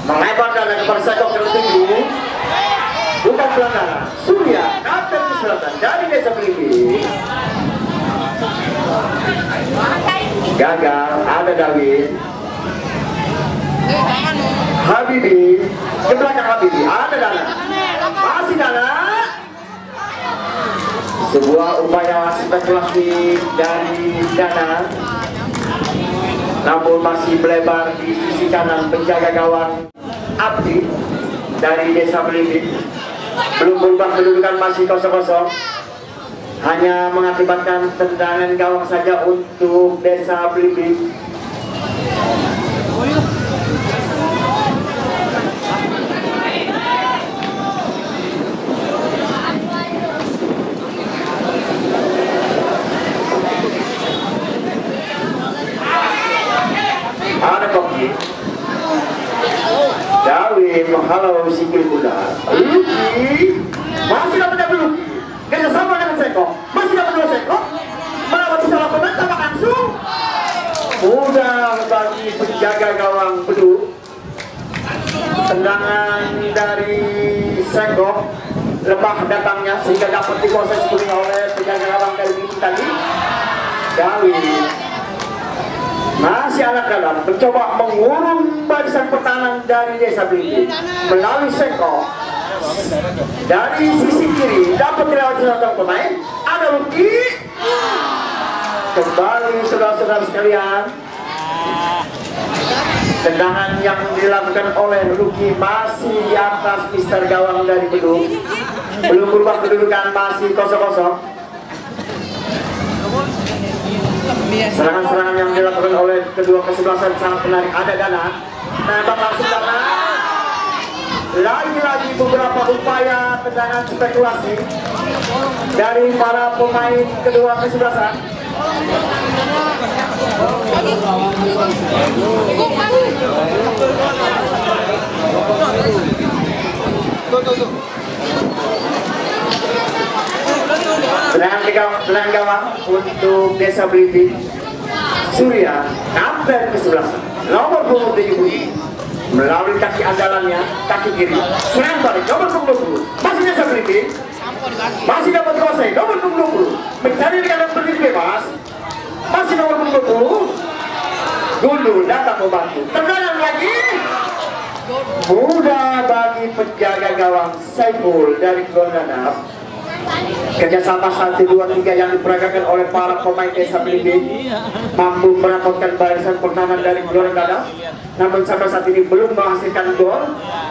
melebar Dana kepada Sengko ke tinggi. Bukan pelanggaran. Surya kapten Selatan dari desa Blimbing. Gagal. Ada David. Habibi ke belakang Habibi. Ada Dana. Masih Dana. Sebuah upaya spekulasi dari Dana, namun masih melebar di sisi kanan penjaga gawang Abdi dari desa Blimbing. Belum berubah kedudukan, masih 0-0. Hanya mengakibatkan tendangan gawang saja untuk desa Blimbing. Ada Koki. Dawi menghalau sikil kuda. Lucky masih dapat Lucky. Kerjasama dengan Sengko. Masih dapat Sengko. Melewati salah pemain tambah langsung. Mudah bagi penjaga gawang Beduk. Tendangan dari Sengko lemah datangnya sehingga dapat dikuasai sepenuhnya oleh penjaga gawang dari Beduk tadi. Dawi masih anak dalam mencoba mengurung barisan pertahanan dari desa Blimbing melalui Sengko. Dari sisi kiri dapat dilewati satu pemain. Ada Lucky. Kembali saudara-saudara sekalian, tendangan yang dilakukan oleh Lucky masih di atas mister gawang dari Beduk. Belum berubah kedudukan, masih 0-0. Serangan-serangan yang dilakukan oleh kedua kesebelasan sangat menarik. Ada Dana, tembak langsung Dana. Lagi-lagi beberapa upaya tendangan spekulasi dari para pemain kedua kesebelasan. Tendangan gawang untuk desa Blimbing. Surya kapten kesebelasan nomor 27 melalui kaki andalannya, kaki kiri serang balik nomor 20. Masih desa Blimbing, masih dapat kuasai nomor 20 mencari di kanan berdiri bebas. Masih nomor 20 Gundul datang membantu. Tendangan lagi mudah bagi penjaga gawang Saiful dari Gelora Gadap. Kerjasama 1, 2, 3 yang diperagakan oleh para pemain desa Blimbing mampu merapotkan barisan pertahanan dari Gelora Gadap, namun sampai saat ini belum menghasilkan gol.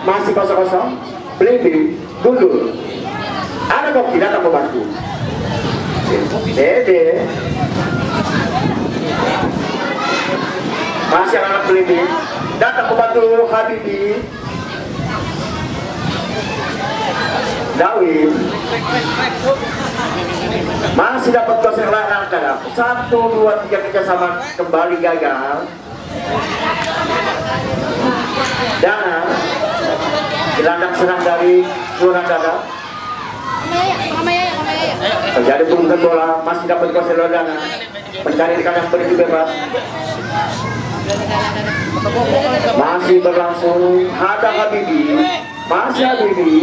Masih 0-0. Blimbing Gundul. Ada Koki datang membantu. Dede Masih anak Belimbing datang membantu Habibi Dawin. Masih dapat gosek larang kadang 1, 2, 3 kerjasama kembali gagal. Dana gelandang serang dari Kelurahan Dadap. Terjadi turunkan bola, masih dapat gosek Dana mencari di kandang berhenti bebas. Masih berlangsung, ada Habibi, masih Habibi.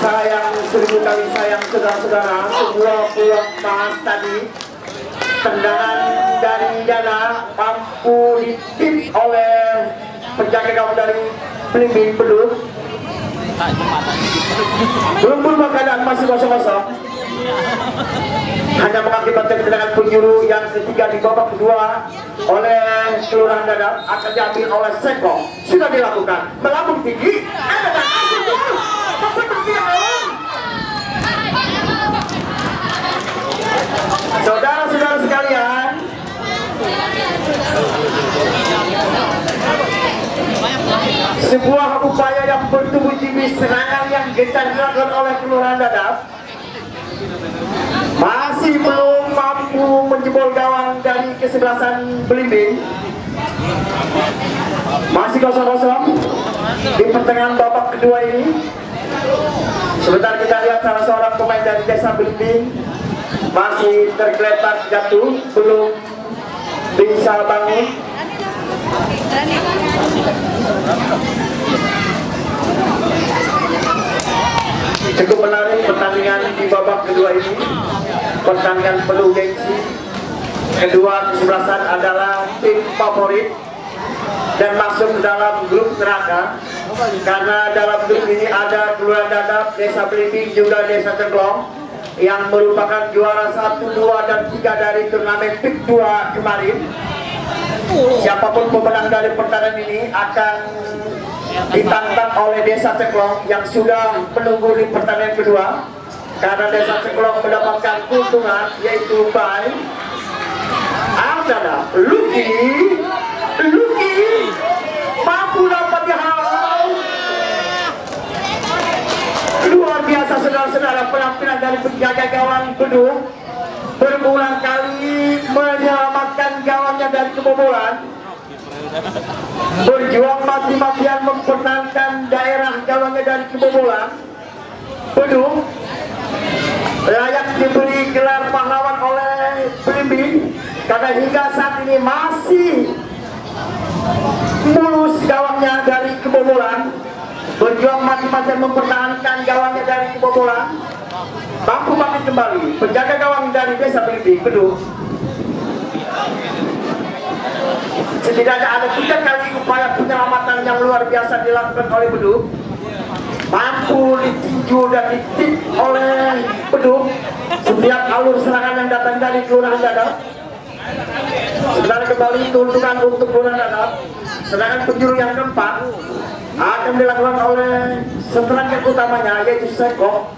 Sayang, 1000 kali sayang saudara-saudara, sebuah peluang emas tadi. Tendangan dari Dana mampu ditip oleh penjaga gawang dari Belimbing Beduk. Belum berubah keadaan, masih kosong-kosong. Hanya mengakibatkan tendangan penjuru yang ketiga di babak kedua oleh Kelurahan Dadap akan diambil oleh Seko. Sudah dilakukan, melambung tinggi, ada saudara-saudara sekalian, sebuah upaya yang bertubi-tubi, serangan yang gencar dilakukan oleh Kelurahan Dadap masih belum mampu menjebol gawang dari kesebelasan Belimbing. Masih kosong-kosong di pertengahan babak kedua ini. Sebentar kita lihat salah seorang pemain dari Desa Belimbing masih tergeletak jatuh, belum bisa bangun. Cukup menarik pertandingan di babak kedua ini. Pertandingan penuh gengsi. Kedua kesebelasan adalah tim favorit dan masuk dalam grup neraka, karena dalam grup ini ada Kelurahan Dadap, Desa Belimbing, juga Desa Ceklong yang merupakan juara 1, 2, dan 3 dari turnamen PIK 2 kemarin. Siapapun pemenang dari pertandingan ini akan ditantang oleh Desa Ceklong yang sudah menunggu di pertandingan kedua, karena Desa Ceklong mendapatkan keuntungan yaitu by Ardana Luki mampu dapat dihalau. Luar biasa saudara-saudara, penampilan dari penjaga gawang Beduk berulang kali menyelamatkan gawangnya dari kebobolan, berjuang mati-matian mempertahankan daerah gawangnya dari kebobolan. Beduk layak diberi gelar pahlawan oleh Belimbing karena hingga saat ini masih mulus gawangnya dari kebobolan, berjuang mati-matian mempertahankan gawangnya dari kebobolan, mampu bangkit kembali. Penjaga gawang dari Desa Belimbing Beduk setidaknya ada 3 kali upaya penyelamatan yang luar biasa dilakukan oleh Beduk, mampu ditinju dan ditip oleh Beduk setiap alur serangan yang datang dari Kelurahan Dadap. Sebenarnya kembali keuntungan untuk Kelurahan Dadap. Serangan penjuru yang keempat akan dilakukan oleh striker utamanya yaitu Seko.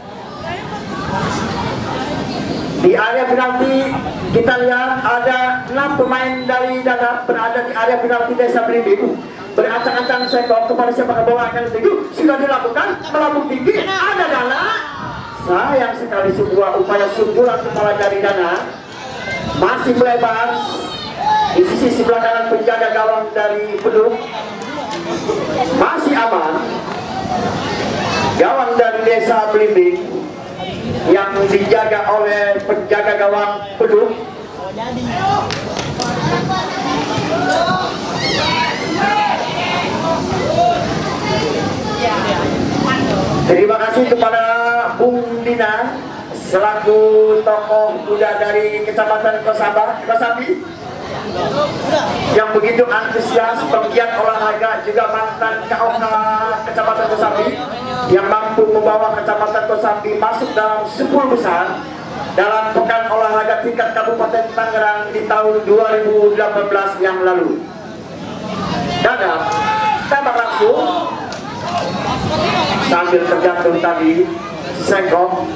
Di area penalti kita lihat ada 6 pemain dari Dadap berada di area penalti Desa Belimbing. Berancang-ancang Seko kepada siapa bola akan tinggi, sudah dilakukan, melambung tinggi, ada Dana. Sayang sekali sebuah upaya sundulan kepala dari Dana masih melebar di sisi sebelah kanan penjaga gawang dari Beduk. Masih aman gawang dari Desa Belimbing yang dijaga oleh penjaga gawang Beduk. Terima kasih kepada Bung Dina selaku tokoh muda dari Kecamatan Kosambi yang begitu antusias, penggiat olahraga, juga mantan KOK Kecamatan Kosambi yang mampu membawa Kecamatan Kosambi masuk dalam 10 besar dalam pekan olahraga tingkat Kabupaten Tangerang di tahun 2018 yang lalu. Dadap tembak langsung sambil tergantung tadi Seko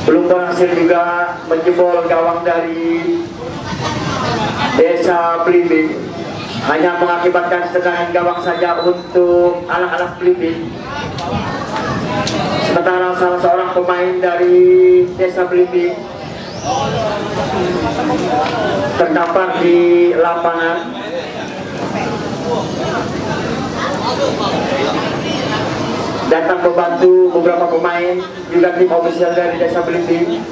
belum berhasil juga menjebol gawang dari Desa Belimbing, hanya mengakibatkan tendangan gawang saja untuk anak-anak Belimbing. Sementara salah seorang pemain dari Desa Belimbing terdampar di lapangan. Datang membantu beberapa pemain juga tim ofisial dari Desa Belimbing.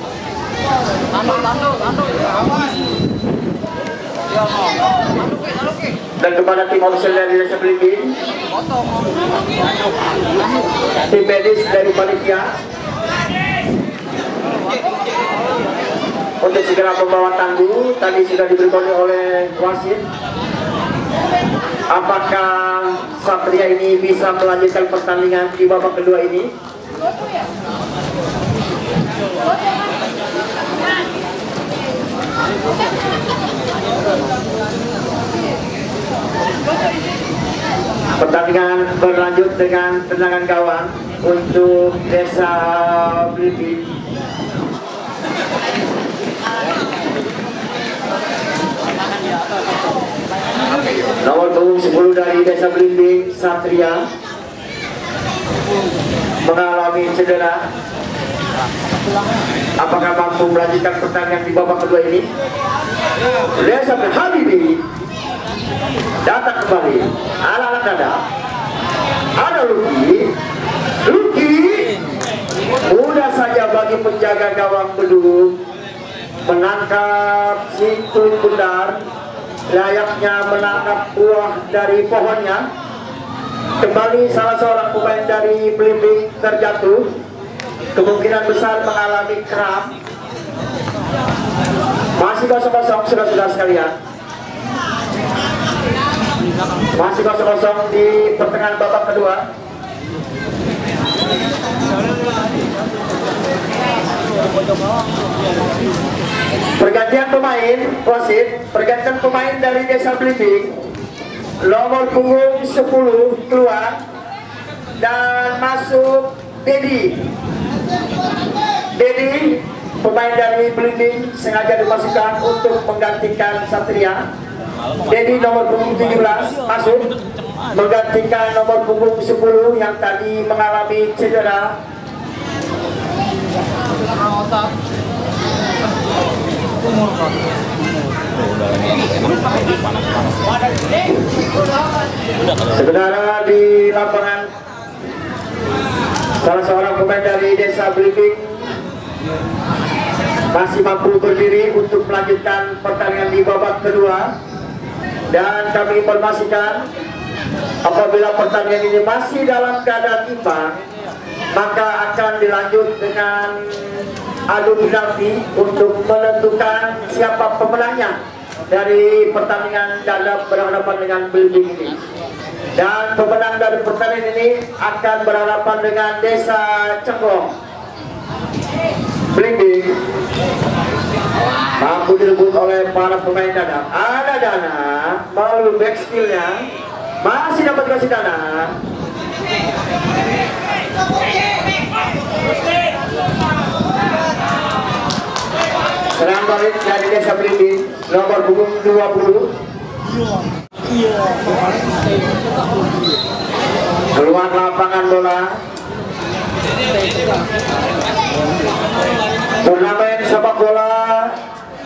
Dan kepada tim ofisial dari Desa Belimbing, tim medis dari panitia untuk segera membawa tandu. Tadi sudah diberitahu oleh wasit. Apakah Satria ini bisa melanjutkan pertandingan di babak kedua ini? Pertandingan berlanjut dengan tendangan gawang untuk Desa Belimbing. Nomor punggung 10 dari Desa Belimbing, Satria, mengalami cedera. Apakah mampu melanjutkan pertandingan di babak kedua ini? Desa Habibi datang kembali. Anak-anak ada Luki mudah saja bagi penjaga gawang Bedung menangkap si Tuin Bundar, layaknya menangkap buah dari pohonnya. Kembali salah seorang pemain dari Belimbing terjatuh, kemungkinan besar mengalami kram. Masih kosong-kosong saudara-saudara sekalian. Masih kosong-kosong di pertengahan babak kedua. Pergantian pemain, wasit, pergantian pemain dari Desa Belimbing. Nomor punggung 10 keluar dan masuk Dedi, pemain dari Belimbing sengaja dimasukkan untuk menggantikan Satria. Dedi nomor punggung 17 masuk menggantikan nomor punggung 10 yang tadi mengalami cedera. Sebenarnya di lapangan salah seorang pemain dari Desa Belimbing masih mampu berdiri untuk melanjutkan pertandingan di babak kedua. Dan kami informasikan, apabila pertandingan ini masih dalam keadaan imbang, maka akan dilanjut dengan adu penalti untuk menentukan siapa pemenangnya dari pertandingan dalam berhadapan dengan Belimbing ini. Dan pemenang dari pertandingan ini akan berhadapan dengan Desa Cengklong. Belimbing mampu direbut oleh para pemain Dana. Ada Dana melalui back skillnya, masih dapat kasih Dana. Serang balik dari Desa Belimbing, nomor punggung 20. Keluar lapangan bola. Turnamen sepak bola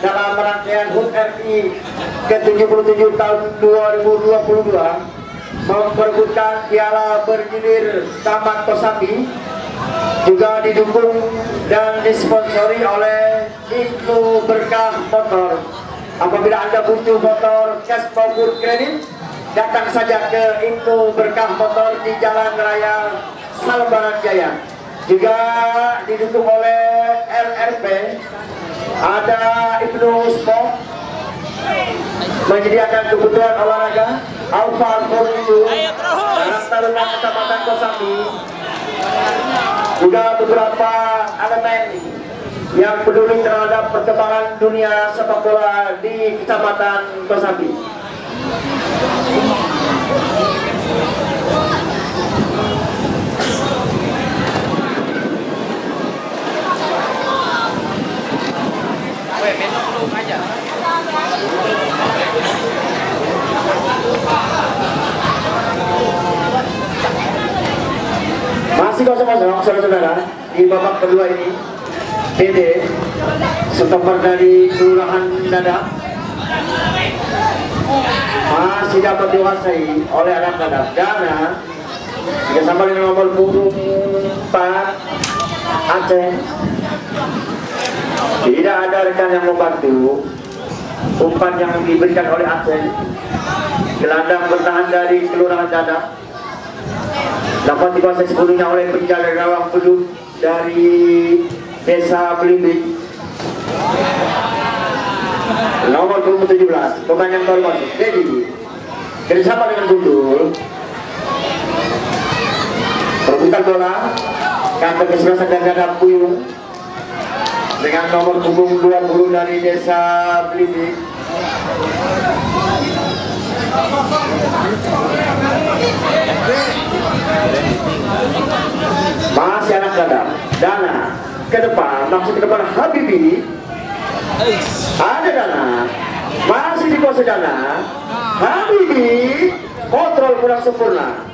dalam rangkaian HUT RI ke-77 tahun 2022 memperebutkan piala bergilir Taman Kosambi, juga didukung dan disponsori oleh Ibnu Berkah Motor. Apabila Anda butuh motor cash maupun kredit, datang saja ke Ibnu Berkah Motor di Jalan Raya Salembaran Jaya. Juga didukung oleh LRP, ada Ibnu Sport menyediakan kebutuhan olahraga, Alfa Formidu, Karang Taruna Kecamatan Kosambi, juga beberapa elemen yang peduli terhadap perkembangan dunia sepak bola di Kecamatan Kosambi. Masih 0-0 saudara-saudara di babak kedua ini. Dede stopper dari Kelurahan Dadap masih dapat dikuasai oleh anak Dadap. Dana bersama dengan nomor punggung 4 Aceh. Tidak ada rekan yang membantu. Umpan yang diberikan oleh Aceh. Gelandang bertahan dari Kelurahan Dadap dapat dikuasai sepenuhnya oleh penjaga gawang Beduk dari Desa Belimbing. Nomor 17 pemain yang baru masuk Dedi kerjasama dengan Gundul. Perebutan bola kantor kesebelasan dan Dadap Puyung dengan nomor punggung 20 dari Desa Belimbing. Masih anak Dadap. Dana ke depan, maksud ke depan Habibi. Ada Dana, masih dikuasai Dana. Habibi kontrol kurang sempurna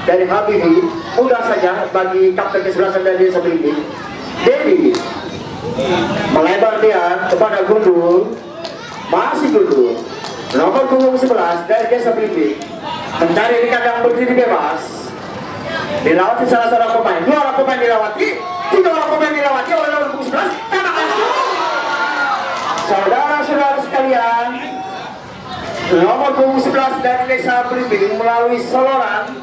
dari Habibi. Mudah saja bagi kapten kesebelasan dari Desa Belimbing. Dedi melebar dia kepada Gundul. Masih Gundul, nomor punggung 11 dari Desa Belimbing mencari di kandang berdiri bebas. Dilawati salah seorang pemain, 2 orang pemain dilawati, 3 orang pemain dilawati oleh nomor punggung 11. Tembak langsung. Saudara-saudara sekalian, nomor punggung 11 dari Desa Belimbing melalui soloran,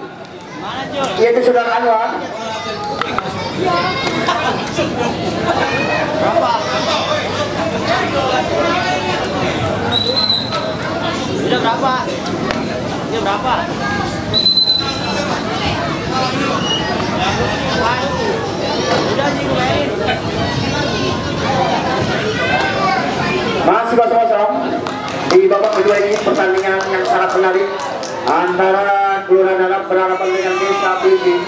yaitu saudara Anwar. Udah berapa? Ini berapa? Udah dimulai. Masih 0-0 di babak kedua ini, pertandingan yang sangat menarik antara Kelurahan Dadap berhadapan dengan Desa Belimbing.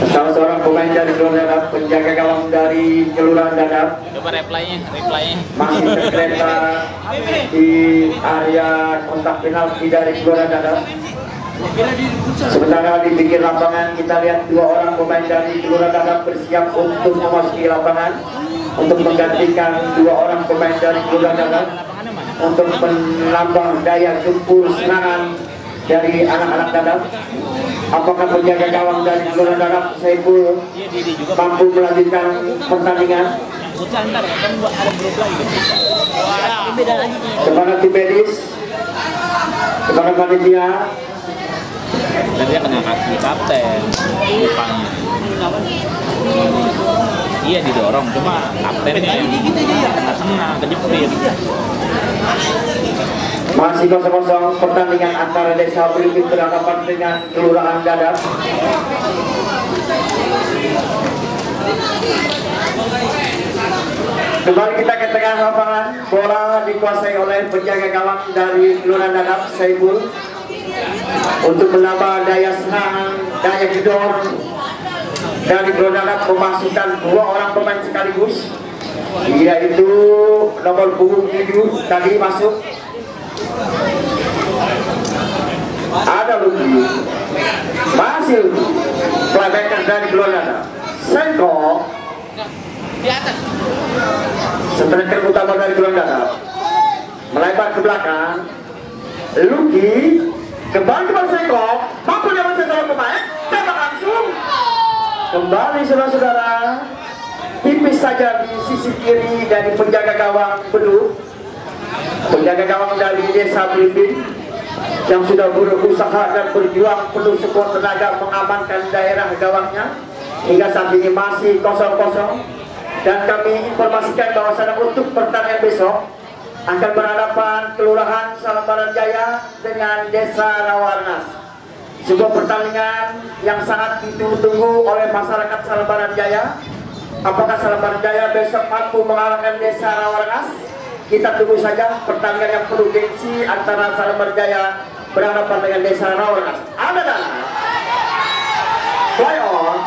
Salah seorang pemain dari Kelurahan Dadap, penjaga gawang dari Kelurahan Dadap, Coba reply-nya. masih tergeletak di area kontak penalti dari Kelurahan Dadap. Sementara di pinggir lapangan kita lihat 2 orang pemain dari Kelurahan Dadap bersiap untuk memasuki lapangan untuk menggantikan 2 orang pemain dari Kelurahan Dadap untuk menambah daya gempur serangan dari anak-anak Dadap. Apakah penjaga gawang dari Kelurahan Dadap Saiful mampu melanjutkan pertandingan? Kepada tim medis, kepada panitia. Dan dia kena kaki kapten lupanya. Iya didorong, cuma kaptennya yang kena kejepit. Masih 0-0 pertandingan antara Desa Belimbing berhadapan dengan Kelurahan Dadap. Kembali kita ke tengah lapangan, bola dikuasai oleh penjaga gawang dari Kelurahan Dadap Saiful untuk menambah daya serang, daya gedor dari Kelurahan Dadap, memasukkan 2 orang pemain sekaligus, yaitu nomor punggung 7 tadi masuk. Ada Luki, masih Luki, playmaker dari Kelurahan Dadap Sengkok, striker utama dari Kelurahan Dadap melebar ke belakang. Luki kembali ke Sengkok, mampu dapat seorang pemain, tembak langsung. Kembali saudara-saudara, tipis saja di sisi kiri dari penjaga gawang Beduk, penjaga gawang dari Desa Belimbing yang sudah berusaha dan berjuang penuh sekuat tenaga mengamankan daerah gawangnya. Hingga saat ini masih 0-0 dan kami informasikan bahwasannya untuk pertandingan besok akan berhadapan Kelurahan Salembaran Jaya dengan Desa Rawarnas. Sebuah pertandingan yang sangat ditunggu oleh masyarakat Salembaran Jaya. Apakah Salembaran Jaya besok mampu mengalahkan Desa Rawarnas? Kita tunggu saja pertandingan yang penuh gengsi antara Salembaran Jaya berhadapan dengan Desa Rawarnas. Ada Dana, play on,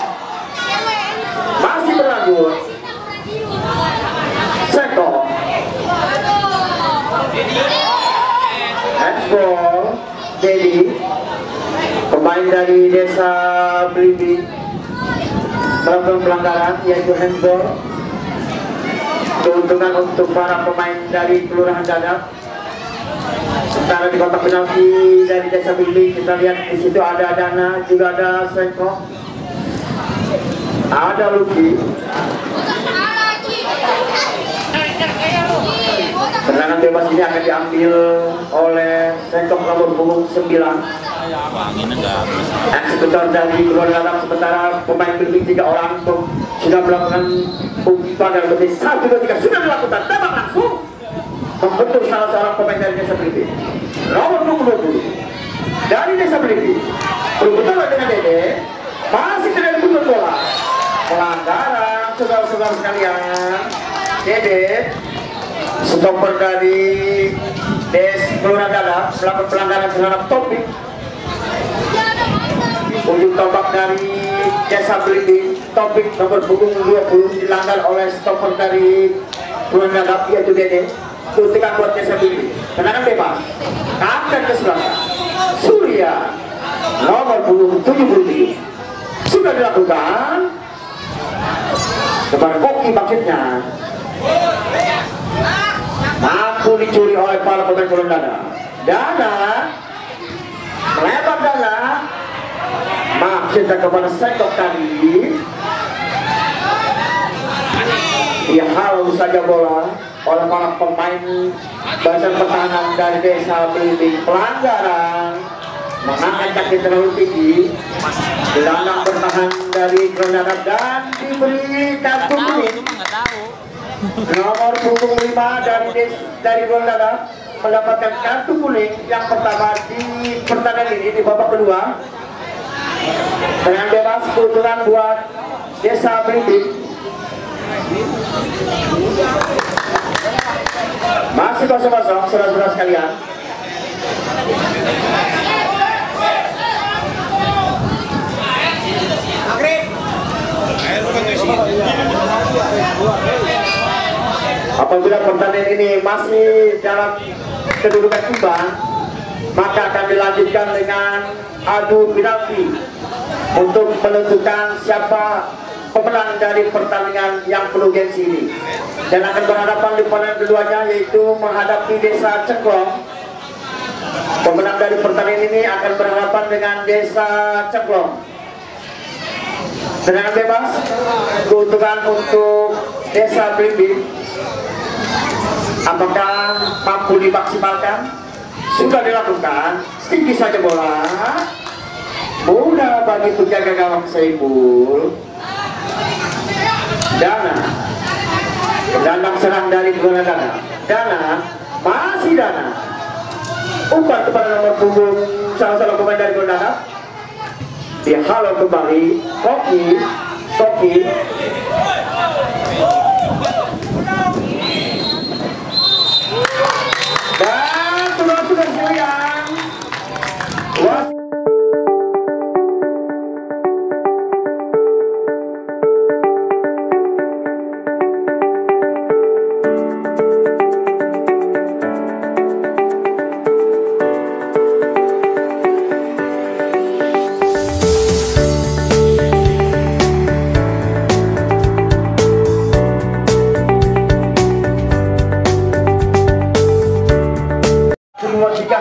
masih berlanjut. Dedi, pemain dari Desa Belimbing, melakukan pelanggaran yaitu handball. Keuntungan untuk para pemain dari Kelurahan Dadap. Sementara di kotak penalti dari Desa Belimbing kita lihat di situ ada Dana, juga ada Sengkok, ada Luki. Tendangan bebas ini akan diambil oleh Sengkok nomor punggung 9. Eksekutor dari Kelurahan Dadap. Sementara pemain Belimbing 3 orang sudah melakukan umpan lebih 1, 2, 3 sudah dilakukan, tembak langsung membentuk salah seorang pemain dari Desa Belimbing nomor 20 dari Desa Belimbing berbenturan dengan Dede, masih tidak dibentuk bola. Pelanggaran saudara-saudara sekalian. Dede, stopper dari Kelurahan Dadap, melakukan pelanggaran terhadap Topik. Ujung tombak dari Desa Belimbing, Topik nomor punggung 20 dilanggar oleh stopper dari Kelurahan Dadap yaitu Dede. Suntikan buat Desa Belimbing. Tendangan bebas. Kapten ke-11 Surya nomor punggung 77 sudah dilakukan. Kepada Koki maksudnya. Mampu dicuri oleh para pemain Kelurahan Dadap. Dana melebar Dana. Maksudnya kepada Sengkok tadi. Dihalau saja bola oleh para pemain badan pertahanan dari Desa Belimbing. Pelanggaran, mengangkat kaki terlalu tinggi, gelandang bertahan dari Kelurahan Dadap dan diberi kartu kuning. Nomor punggung 5 dari Kelurahan Dadap mendapatkan kartu kuning yang pertama di pertandingan ini di babak kedua. Dengan bebas keuntungan buat Desa Belimbing. Masih kosong-kosong saudara-saudara sekalian. Apabila pertandingan ini masih dalam kedudukan imbang, maka akan dilanjutkan dengan adu penalti untuk menentukan siapa pemenang dari pertandingan yang penuh gengsi ini, dan akan berhadapan di pertandingan keduanya yaitu menghadapi Desa Ceklong. Pemenang dari pertandingan ini akan berhadapan dengan Desa Ceklong. Tendangan bebas, keuntungan untuk Desa Belimbing. Apakah mampu dimaksimalkan? Sudah dilakukan, tinggi saja bola, mudah bagi penjaga gawang Saiful. Dana, gelandang serang dari Kelurahan Dadap. Dana, masih Dana. Umpan kepada nomor punggung salah satu pemain dari Kelurahan Dadap. Dihalau kembali, Koki. Dan saudara-saudara sekalian,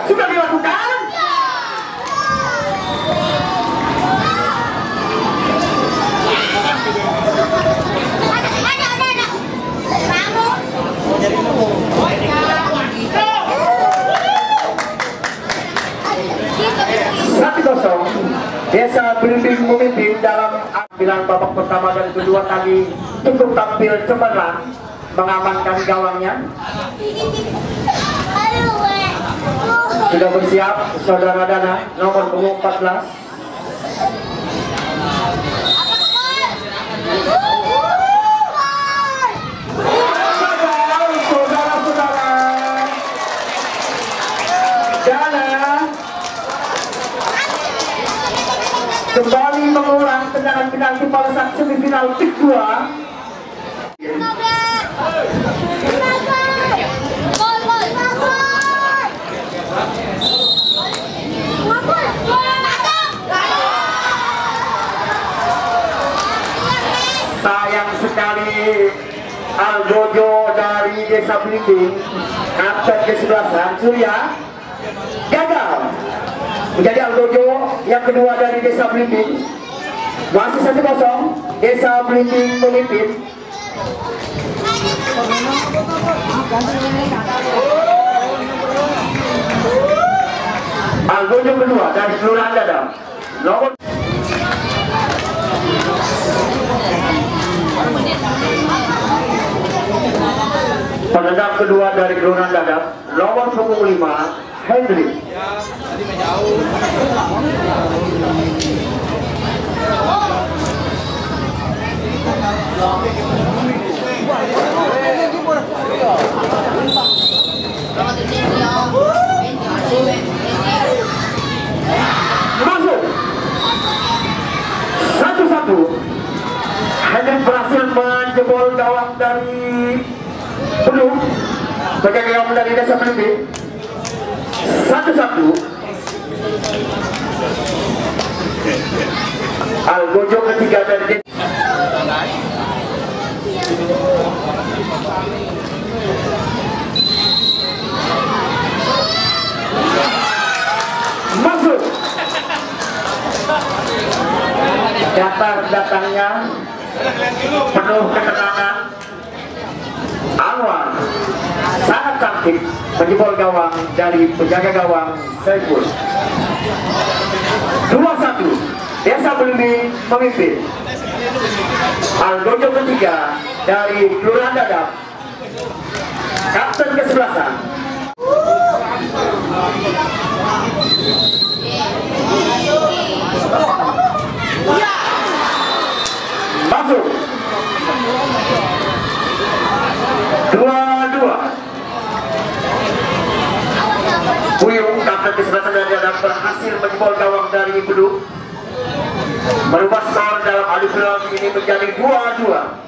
sudah dilakukan. Desa Belimbing memimpin dalam ambilan babak pertama dan kedua tadi cukup tampil cemerlang mengamankan gawangnya. Sudah bersiap saudara Dana nomor punggung 14. Saudara-saudara, Dana kembali mengulang tendangan penalti pada saat semifinal Pick 2. sayang sekali Algojo dari Desa Belimbing, kapten ke-11 Surya gagal. Menjadi Algojo yang kedua dari Desa Belimbing. Masih 1-0, Desa Belimbing memimpin. Algojo kedua dari Kelurahan Dadap. Nomor penendang kedua dari Kelurahan Dadap, nomor punggung 5, Hendrik. Masuk 1-1. Hendrik berhasil menjebol gawang dari belum sebagai gawang dari Desa Belimbing. 1-1. Algojo ketiga dari Desa. Masuk. Datangnya penuh ketenangan. Anwar sangat cantik menjebol gawang dari penjaga gawang Saiful. 2-1. Desa Belimbing memimpin. Algojo ketiga dari Kelurahan Dadap, kapten ke-11. Masuk 2-2. Puyung kapten ke-11 dari Dadap berhasil menjebol gawang dari Beduk, merubah skor dalam adu penalti ini menjadi 2-2.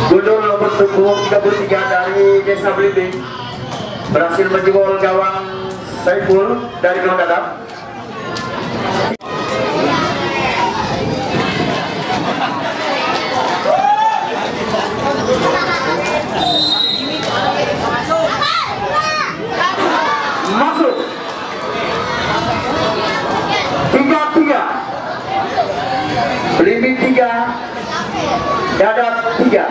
Gundul nomor punggung 33 dari Desa Belimbing berhasil menjebol gawang Saiful dari Kelurahan Dadap. Masuk 3-3. Belimbing 3, Dadap 3.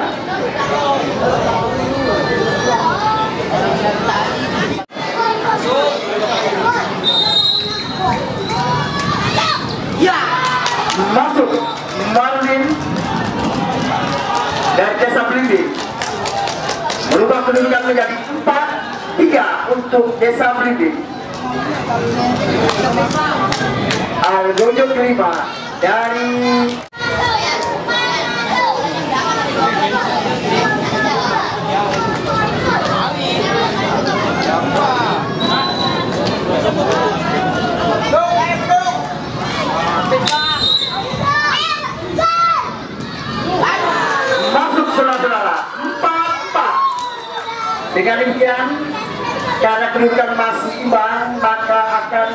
Masuk Marlin dari Desa Belimbing, merubah kedudukan menjadi 4-3 untuk Desa Belimbing. Algojo kelima dari masuk saudara-saudara 4-4. Dengan demikian, karena kedudukan masih imbang, maka akan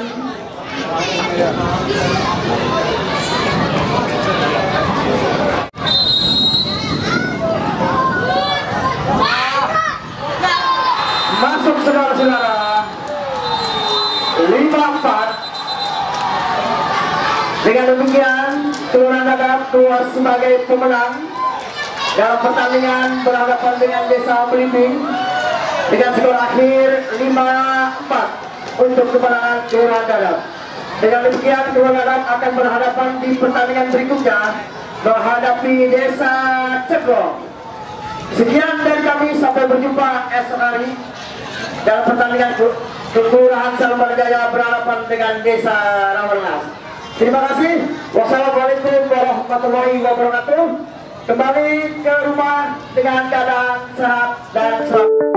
masuk saudara-saudara 5-4. Dengan demikian, Kelurahan Dadap keluar sebagai pemenang dalam pertandingan berhadapan dengan Desa Belimbing dengan skor akhir 5-4 untuk kemenangan Kelurahan Dadap. Dengan demikian, Kelurahan Dadap akan berhadapan di pertandingan berikutnya menghadapi Desa Ceklong. Sekian dari kami, sampai berjumpa esok hari dalam pertandingan Kelurahan Salemba-Jaya berhadapan dengan Desa Rawanas. Terima kasih. Wassalamualaikum warahmatullahi wabarakatuh. Kembali ke rumah dengan keadaan sehat dan selamat.